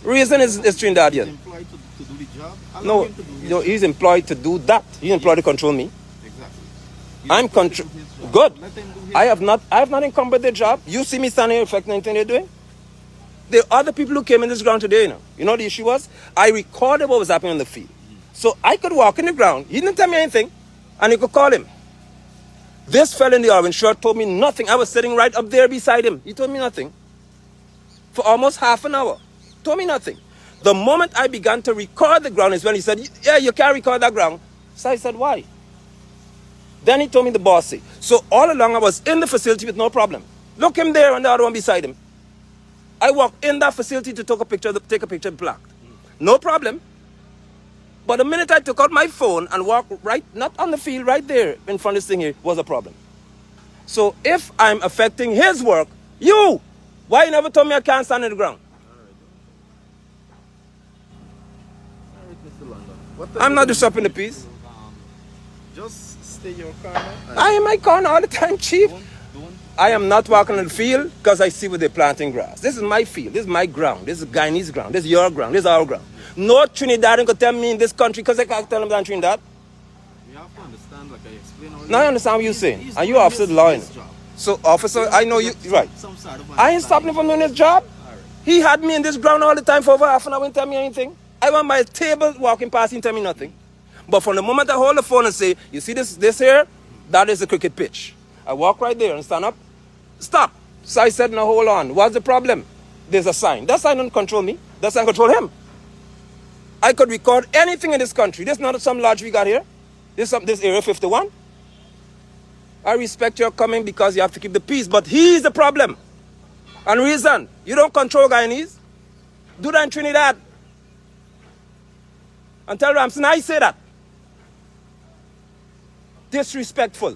Reason is Trinidadian. He's employed to do the job? No, he's employed to do that. He's employed to control me. Exactly. I'm good. I have not encumbered their job. You see me standing here reflecting anything they're doing? There are other people who came in this ground today, you know. You know what the issue was? I recorded what was happening on the field. So I could walk in the ground. He didn't tell me anything. And you could call him. This fella in the orange shirt told me nothing. I was sitting right up there beside him. He told me nothing. For almost half an hour. Told me nothing. The moment I began to record the ground is when he said, yeah, you can't record that ground. So I said, why? Then he told me the boss said. So all along I was in the facility with no problem. Look him there and the other one beside him. I walked in that facility to take a picture of the plaque. No problem. But the minute I took out my phone and walked right, not on the field, right there in front of this thing here, was a problem. So if I'm affecting his work, why you never told me I can't stand on the ground? All right, Mr. London. I'm not disrupting the peace. Just stay your corner. I am in my corner all the time, Chief. Don't. I am not walking on the field because I see where they're planting grass. This is my field. This is my ground. This is Guyanese ground. This is your ground. This is our ground. No Trinidadian could tell me in this country because I can't tell them that I'm Trinidad. You have to understand, like I explained already. Now I understand what you're saying. And you officer the law. So, officer, I know you, right. I ain't stopping him from doing his job. Right. He had me in this ground all the time for over half an hour and tell me anything. I went by a table walking past him, tell me nothing. But from the moment I hold the phone and say, you see this here? That is a cricket pitch. I walk right there and stand up. Stop. So I said, now hold on. What's the problem? There's a sign. That sign don't control me. That sign control him. I could record anything in this country. This is not some lodge we got here. This Area 51. I respect your coming because you have to keep the peace. But he's the problem. And reason, you don't control Guyanese. Do that in Trinidad. And tell Ramson I say that. Disrespectful.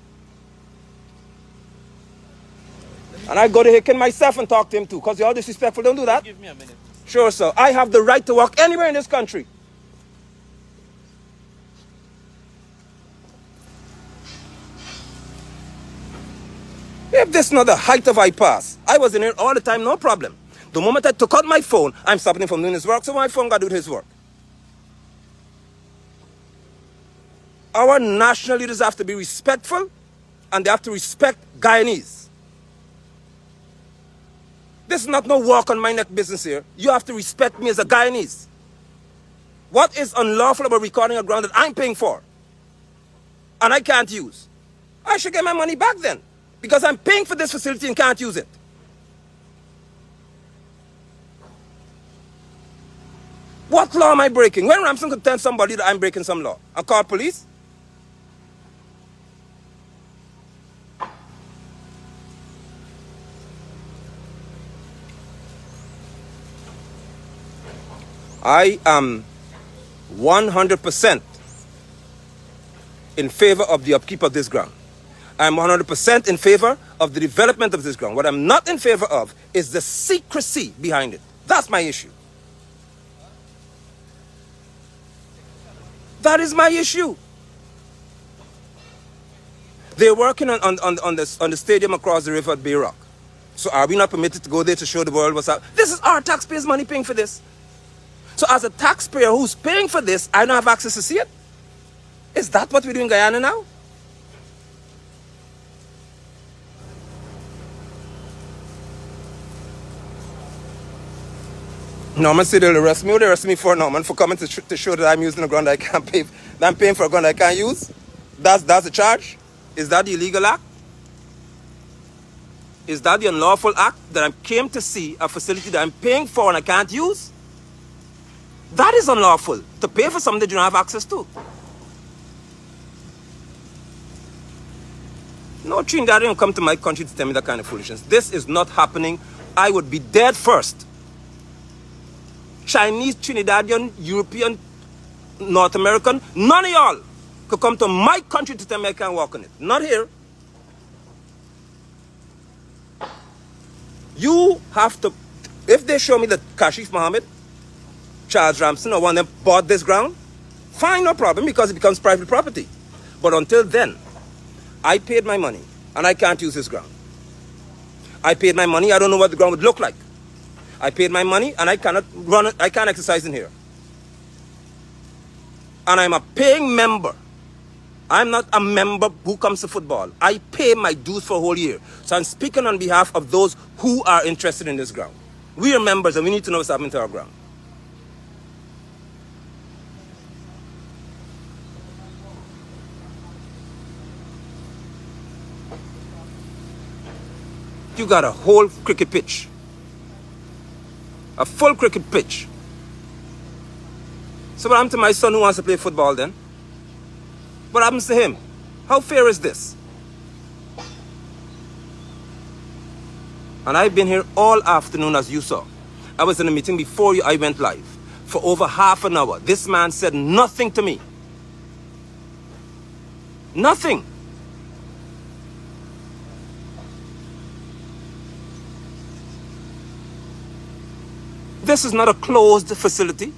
And I go to Hicken myself and talk to him too. Because you're all disrespectful. Don't do that. Give me a minute. Sure, sir. I have the right to walk anywhere in this country. If this is not the height of I pass, I was in here all the time, no problem. The moment I took out my phone, I'm stopping him from doing his work, so my phone got to do his work. Our national leaders have to be respectful, and they have to respect Guyanese. This is not no walk on my neck business here. You have to respect me as a Guyanese. What is unlawful about recording a ground that I'm paying for and I can't use? I should get my money back then because I'm paying for this facility and can't use it. What law am I breaking? When Ramson could tell somebody that I'm breaking some law and call police? I am 100% in favor of the upkeep of this ground. I'm 100% in favor of the development of this ground. What I'm not in favor of is the secrecy behind it. That's my issue. That is my issue. They're working on the stadium across the river at Bay Rock. So are we not permitted to go there to show the world what's up? This is our taxpayers' money paying for this. So as a taxpayer who's paying for this, I don't have access to see it? Is that what we do in Guyana now? Norman said they'll arrest me. What they arrest me for, Norman? For coming to show that I'm using a ground I can't pay. That I'm paying for a ground I can't use? That's a charge? Is that the illegal act? Is that the unlawful act that I came to see a facility that I'm paying for and I can't use? That is unlawful, to pay for something that you don't have access to. No Trinidadian come to my country to tell me that kind of foolishness. This is not happening. I would be dead first. Chinese, Trinidadian, European, North American, none of y'all could come to my country to tell me I can't walk on it. Not here. You have to, if they show me that Kashif Mohammed, Charles Ramson or one of them bought this ground, fine, no problem, because it becomes private property. But until then, I paid my money and I can't use this ground. I paid my money, I don't know what the ground would look like. I paid my money and I cannot run it, I can't exercise in here. And I'm a paying member. I'm not a member who comes to football. I pay my dues for a whole year. So I'm speaking on behalf of those who are interested in this ground. We are members and we need to know what's happening to our ground. You got a whole cricket pitch. A full cricket pitch. So what happened to my son who wants to play football then? What happens to him? How fair is this? And I've been here all afternoon, as you saw. I was in a meeting before I went live for over half an hour. This man said nothing to me. Nothing. This is not a closed facility.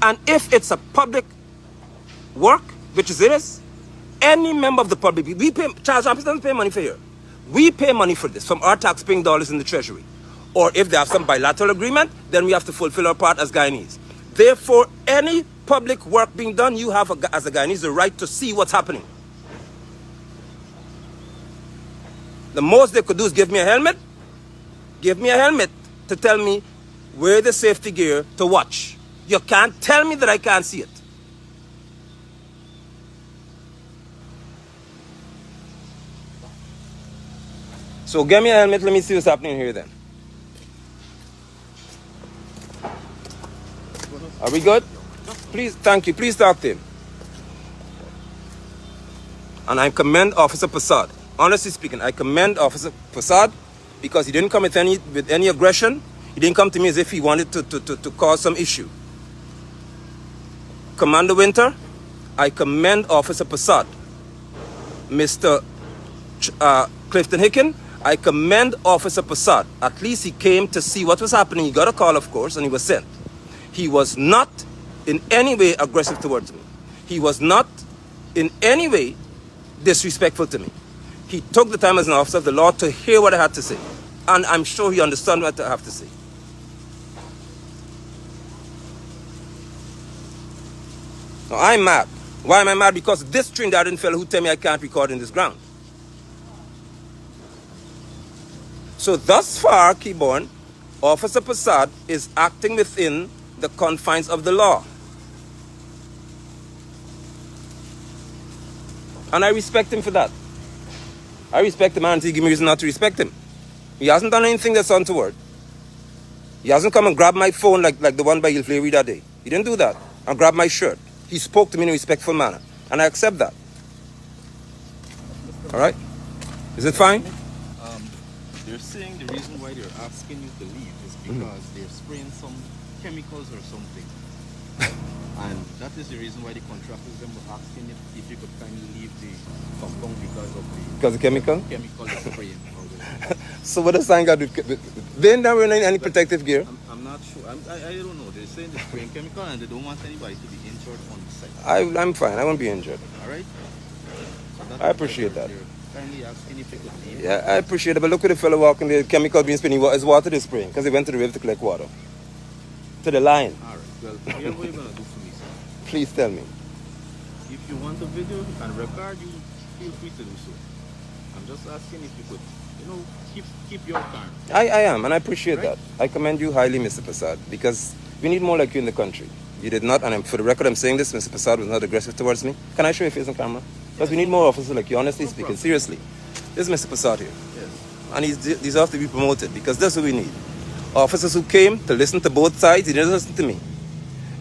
And if it's a public work, which it is, any member of the public, we pay, Charles Rampus doesn't pay money for here. We pay money for this from our taxpaying dollars in the treasury. Or if they have some bilateral agreement, then we have to fulfill our part as Guyanese. Therefore, any public work being done, you have, as a Guyanese, the right to see what's happening. The most they could do is give me a helmet. Give me a helmet to tell me where the safety gear to watch. You can't tell me that I can't see it. So give me a helmet, let me see what's happening here then. Are we good? Please, thank you. Please talk to him. And I commend Officer Passad. Honestly speaking, I commend Officer Passad because he didn't come with any aggression. He didn't come to me as if he wanted to cause some issue. Commander Winter, I commend Officer Passad. Mr. Clifton Hicken, I commend Officer Passad. At least he came to see what was happening. He got a call, of course, and he was sent. He was not in any way aggressive towards me. He was not in any way disrespectful to me. He took the time as an officer of the law to hear what I had to say. And I'm sure he understood what I have to say. Now, I'm mad. Why am I mad? Because this Trinidadian fellow who tell me I can't record in this ground. So thus far, Keyborn, Officer Passad is acting within the confines of the law. And I respect him for that. I respect the man until he gives me reason not to respect him. He hasn't done anything that's untoward. He hasn't come and grabbed my phone like the one by Ilflery that day. He didn't do that. And grab my shirt. He spoke to me in a respectful manner. And I accept that. All right? Is it fine? They're saying the reason why they're asking you to leave is because they're spraying some chemicals or something. And that is the reason why the contractors them were asking if you could kindly leave the compound because of chemical they're spraying. So what does sign got to do? They never wearing any protective gear? I'm not sure. I don't know. They're saying they're spraying chemical and they don't want anybody to be injured on the site. I'm fine. I won't be injured. All right? So I appreciate that. Kindly asking if you could leave. Yeah, I appreciate it. But look at the fellow walking there, chemical being spraying. His water is spraying because he went to the river to collect water. To the line. All right. Well, here's what you're going to do for me, sir. Please tell me. If you want a video and record, you feel free to do so. I'm just asking if you could, keep your calm. I am, and I appreciate that. I commend you highly, Mr. Passad, because we need more like you in the country. You did not, and for the record, I'm saying this, Mr. Passad was not aggressive towards me. Can I show your face on camera? Because we need more officers like you, honestly speaking, seriously. This is Mr. Passad here. Yes. And he deserves to be promoted, because that's what we need. Officers who came to listen to both sides, he didn't listen to me.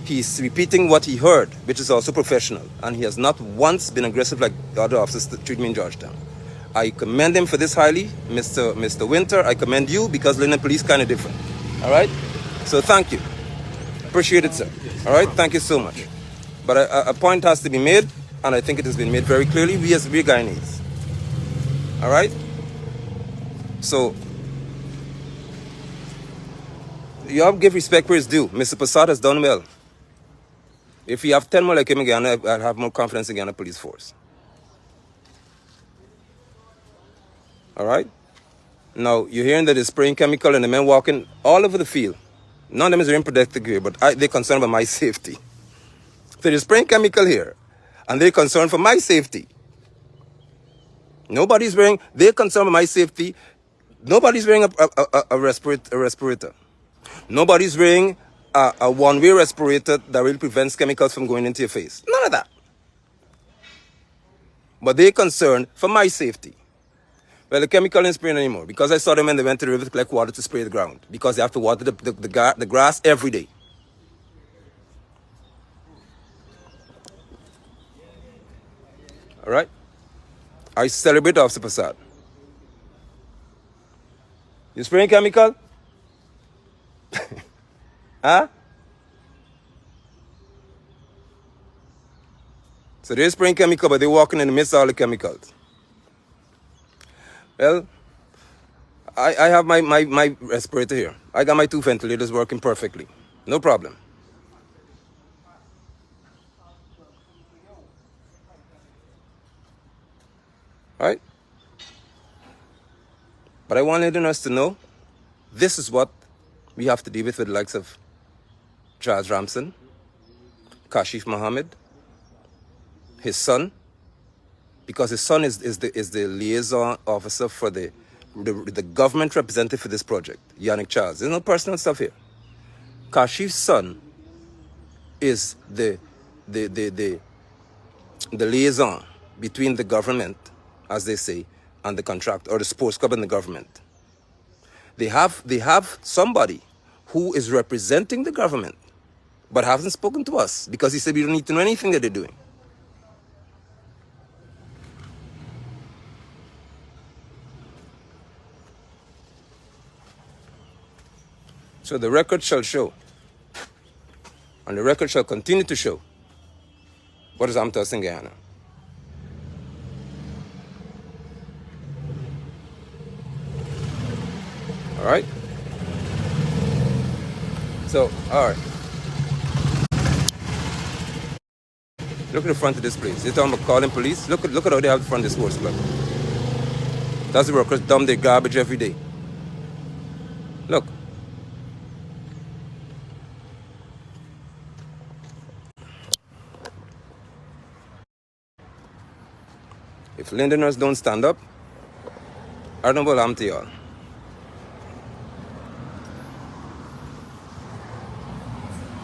He's repeating what he heard, which is also professional. And he has not once been aggressive like the other officers that treat me in Georgetown. I commend him for this highly, Mr. Winter. I commend you because Linden Police kind of different. All right? So thank you. Appreciate it, sir. All right? Thank you so much. But a point has to be made, and I think it has been made very clearly. We're Guyanese. All right? So, you have to give respect where it's due. Mr. Passad has done well. If you have 10 more like him in Guyana, I'll have more confidence in Guyana Police Force. All right? Now, you're hearing that they're spraying chemical and the men walking all over the field. None of them is wearing protective gear, but they're concerned about my safety. So they're spraying chemical here, and they're concerned for my safety. They're concerned about my safety. Nobody's wearing a respirator. Nobody's wearing a one-way respirator that really prevents chemicals from going into your face. None of that. But they're concerned for my safety. Well, the chemical isn't spraying anymore because I saw them when they went to the river to collect water to spray the ground because they have to water the grass every day. All right? I celebrate Officer Passad. You spraying chemical? Huh? So they're spraying chemical, but they're walking in the midst of all the chemicals. Well, I have my respirator here. I got my 2 ventilators working perfectly. No problem. Right? But I wanted us to know this is what we have to deal with the likes of Charles Ramson, Kashif Mohammed, his son, because his son is the liaison officer for the government representative for this project, Yannick Charles. There's no personal stuff here. Kashif's son is the liaison between the government, as they say, and the contract, or the sports club and the government. They have somebody who is representing the government, but hasn't spoken to us because he said we don't need to know anything that they're doing. So the record shall show, and the record shall continue to show what is happening to us in Guyana. All right? So, all right. Look at the front of this place. They're talking about calling police. Look at how they have the front of the sports club. That's the workers dump their garbage every day. Look. If Lindeners don't stand up, I don't know what happened to y'all.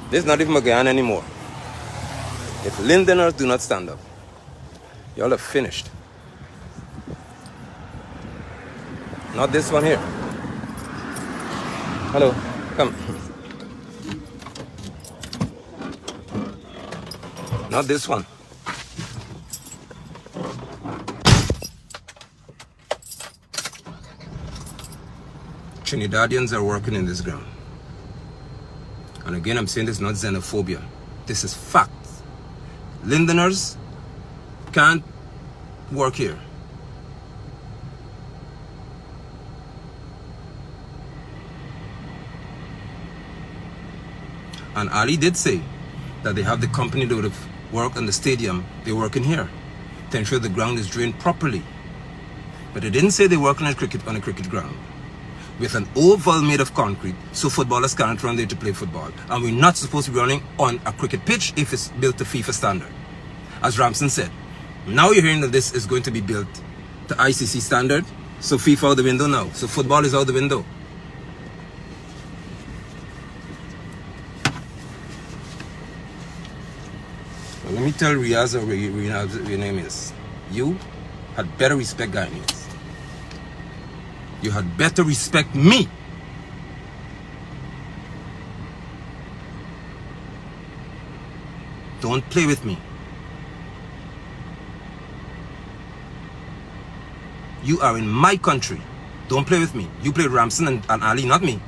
This is not even Guyana anymore. If Lindeners do not stand up, y'all are finished. Not this one here. Hello, come. Not this one. Trinidadians are working in this ground. And again, I'm saying this is not xenophobia. This is fact. Lindeners can't work here. And Ali did say that they have the company that would work on the stadium. They're working here to ensure the ground is drained properly. But they didn't say they're working on a cricket ground with an oval made of concrete so footballers can't run there to play football. And we're not supposed to be running on a cricket pitch if it's built to FIFA standard. As Ramson said, now you're hearing that this is going to be built to ICC standard, so FIFA out the window now. So football is out the window. Well, let me tell Riaz or your name is. You had better respect Guyanese. You had better respect me. Don't play with me. You are in my country. Don't play with me. You play with Ramson and Ali, not me.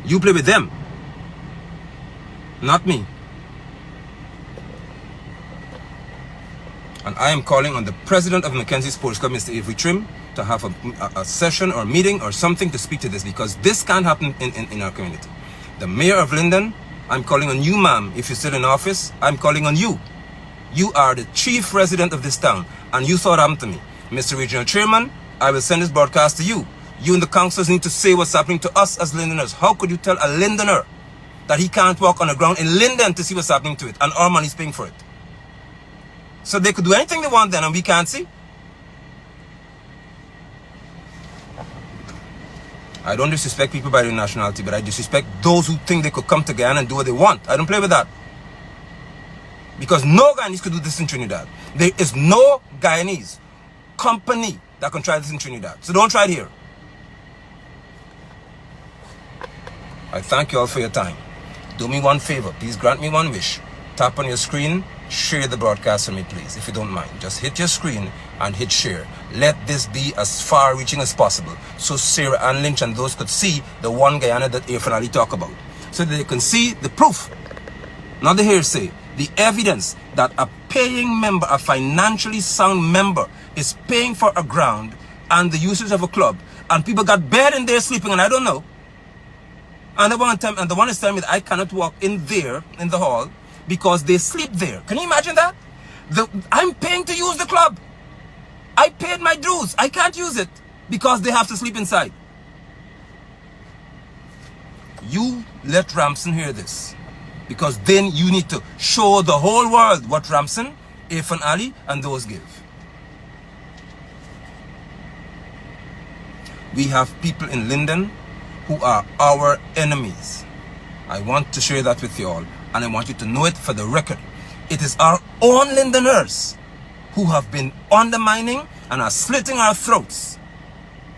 You play with them, not me. And I am calling on the president of McKenzie Sports Club, Mr. Avery Trim, to have a session or meeting or something to speak to this, because this can't happen in our community. The mayor of Linden, I'm calling on you, ma'am. If you're still in office, I'm calling on you. You are the chief resident of this town, and you saw what happened to me. Mr. Regional Chairman, I will send this broadcast to you. You and the councillors need to say what's happening to us as Lindeners. How could you tell a Lindener that he can't walk on the ground in Linden to see what's happening to it, and our money's paying for it? So they could do anything they want then, and we can't see? I don't disrespect people by their nationality, but I disrespect those who think they could come to Guyana and do what they want. I don't play with that. Because no Guyanese could do this in Trinidad. There is no Guyanese company that can try this in Trinidad. So don't try it here. I thank you all for your time. Do me one favor. Please grant me one wish. Tap on your screen. Share the broadcast for me, please, if you don't mind. Just hit your screen and hit share. Let this be as far-reaching as possible, so Sarah and Lynch and those could see the one Guyana that Irfaan Ali talk about, so that they can see the proof, not the hearsay, the evidence that a paying member, a financially sound member, is paying for a ground and the usage of a club, and people got bed in there sleeping, and I don't know. And the one is telling me that I cannot walk in there in the hall because they sleep there. Can you imagine that? I'm paying to use the club. I paid my dues. I can't use it because they have to sleep inside. You let Ramson hear this, because then you need to show the whole world what Ramson, Irfaan Ali and those give. We have people in Linden who are our enemies. I want to share that with you all, and I want you to know it for the record. It is our own Lindeners who have been undermining and are slitting our throats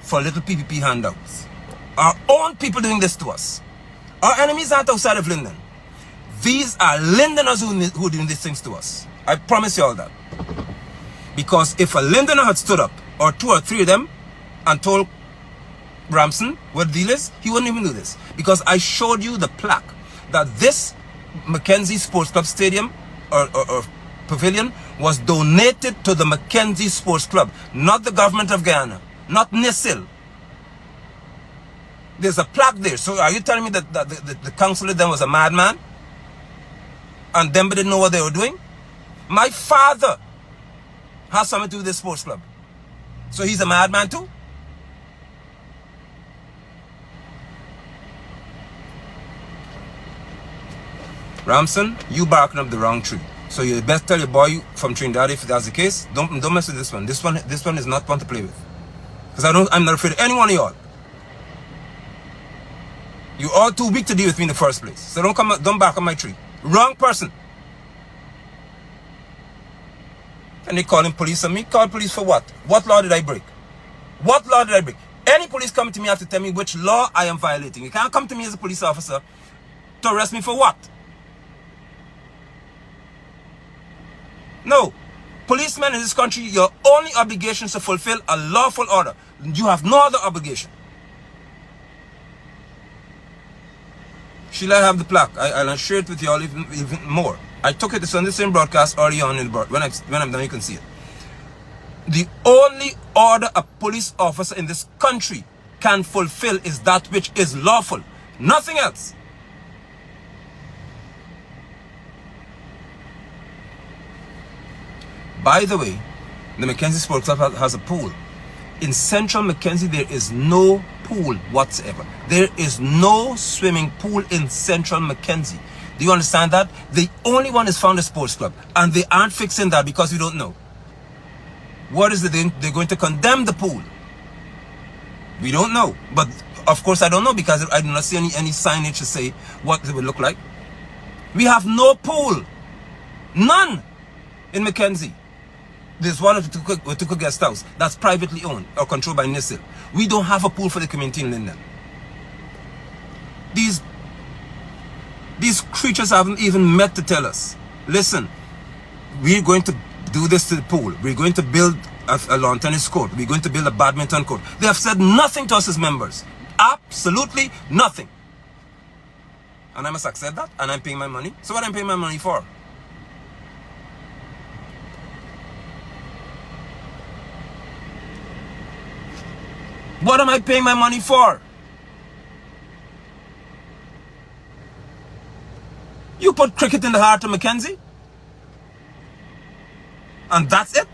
for little PPP handouts. Our own people doing this to us. Our enemies aren't outside of Linden. These are Lindeners who are doing these things to us. I promise you all that. Because if a Lindener had stood up, or 2 or 3 of them, and told Ramson what the deal is, he wouldn't even do this. Because I showed you the plaque that this McKenzie Sports Club stadium or pavilion was donated to the McKenzie Sports Club, not the government of Guyana, not NISIL. There's a plaque there. So are you telling me that the councillor then was a madman? And them didn't know what they were doing? My father has something to do with this sports club. So he's a madman too? Ramson, you barking up the wrong tree. So you best tell your boy from Trinidad, if that's the case, don't mess with this one. This one is not one to play with. Because I'm not afraid of any one of y'all. You're all too weak to deal with me in the first place. So don't bark on my tree. Wrong person. And they calling police on me. Call police for what? What law did I break? What law did I break? Any police coming to me have to tell me which law I am violating. You can't come to me as a police officer to arrest me for what? No. Policemen in this country, your only obligation is to fulfill a lawful order. You have no other obligation. Sheila, I have the plaque. I'll share it with you all even more. I took it on the same broadcast early on in the broadcast. When I'm done, you can see it. The only order a police officer in this country can fulfill is that which is lawful. Nothing else. By the way, the McKenzie Sports Club has a pool. In central McKenzie, there is no pool whatsoever. There is no swimming pool in central McKenzie. Do you understand that? The only one is found a sports club. And they aren't fixing that because we don't know. What is it? They're going to condemn the pool. We don't know. But of course I don't know, because I do not see any signage to say what it would look like. We have no pool. None in McKenzie. There's one of the Tuku guest house that's privately owned or controlled by NISIL. We don't have a pool for the community in Linden. These creatures haven't even met to tell us, listen, we're going to do this to the pool. We're going to build a lawn tennis court. We're going to build a badminton court. They have said nothing to us as members. Absolutely nothing. And I must accept that, and I'm paying my money. So what am I paying my money for? What am I paying my money for? You put cricket in the heart of McKenzie? And that's it?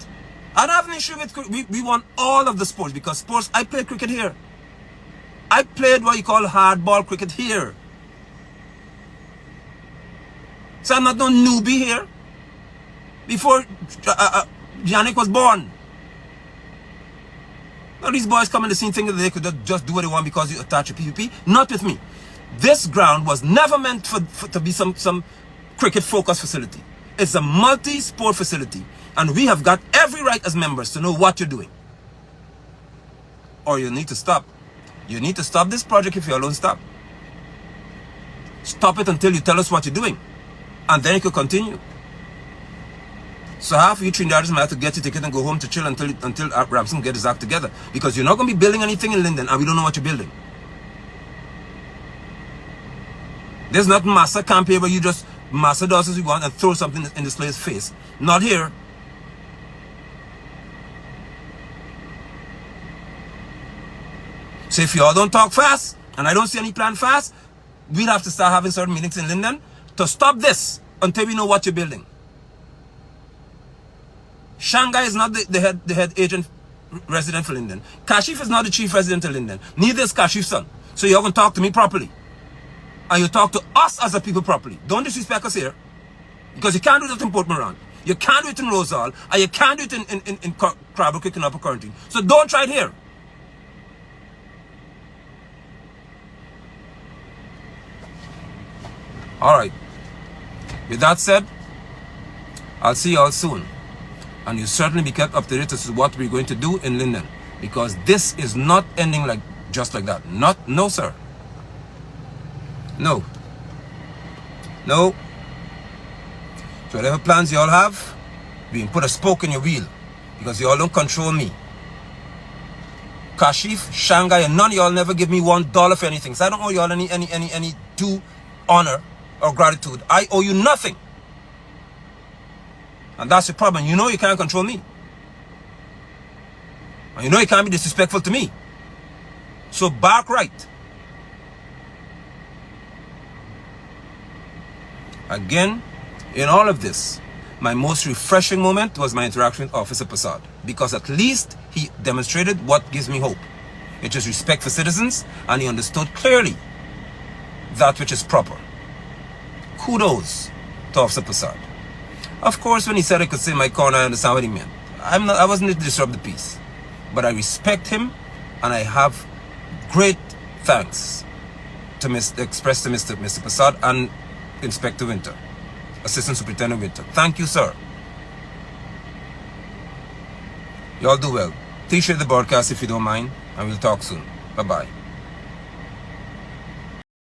I don't have an issue with cricket. We want all of the sports, because sports, I played cricket here. I played what you call hardball cricket here. So I'm not no newbie here. Before Yannick was born. Now these boys come in the scene thinking that they could just do what they want because you attach a PvP. Not with me. This ground was never meant to be some cricket focused facility. It's a multi-sport facility, and we have got every right as members to know what you're doing. Or you need to stop. You need to stop this project if you don't stop. Stop it until you tell us what you're doing, and then it could continue. So half of you Trinidadians might have to get your ticket and go home to chill until Ramson gets his act together, because you're not going to be building anything in Linden, and we don't know what you're building. There's not massa camp here where you just massa does as you want and throw something in this player's face. Not here. So if y'all don't talk fast, and I don't see any plan fast, we'll have to start having certain meetings in Linden to stop this until we know what you're building. Shanghai is not the head agent resident for Linden. Kashif is not the chief resident of Linden. Neither is Kashif's son. So you're going to talk to me properly. And you talk to us as a people properly. Don't disrespect us here. Because you can't do that in Port Moran. You can't do it in Rosal. And you can't do it in Crabble Creek and Upper Quarantine. So don't try it here. Alright. With that said, I'll see you all soon. And you certainly be kept up to date as to what we're going to do in Linden. Because this is not ending like just like that. No, sir. No. No. So whatever plans you all have, we can put a spoke in your wheel. Because you all don't control me. Kashif, Shanghai, and none of y'all never give me $1 for anything. So I don't owe y'all any due honor or gratitude. I owe you nothing. And that's the problem. You know you can't control me. And you know you can't be disrespectful to me. So bark right. Again, in all of this, my most refreshing moment was my interaction with Officer Passad. Because at least he demonstrated what gives me hope. Which is respect for citizens, and he understood clearly that which is proper. Kudos to Officer Passad. Of course, when he said I could say my corner, I understand what he meant. I wasn't to disrupt the peace. But I respect him, and I have great thanks to express to Mr. Passad and Inspector Winter, Assistant Superintendent Winter. Thank you, sir. Y'all do well. Please share the broadcast if you don't mind, and we'll talk soon. Bye-bye.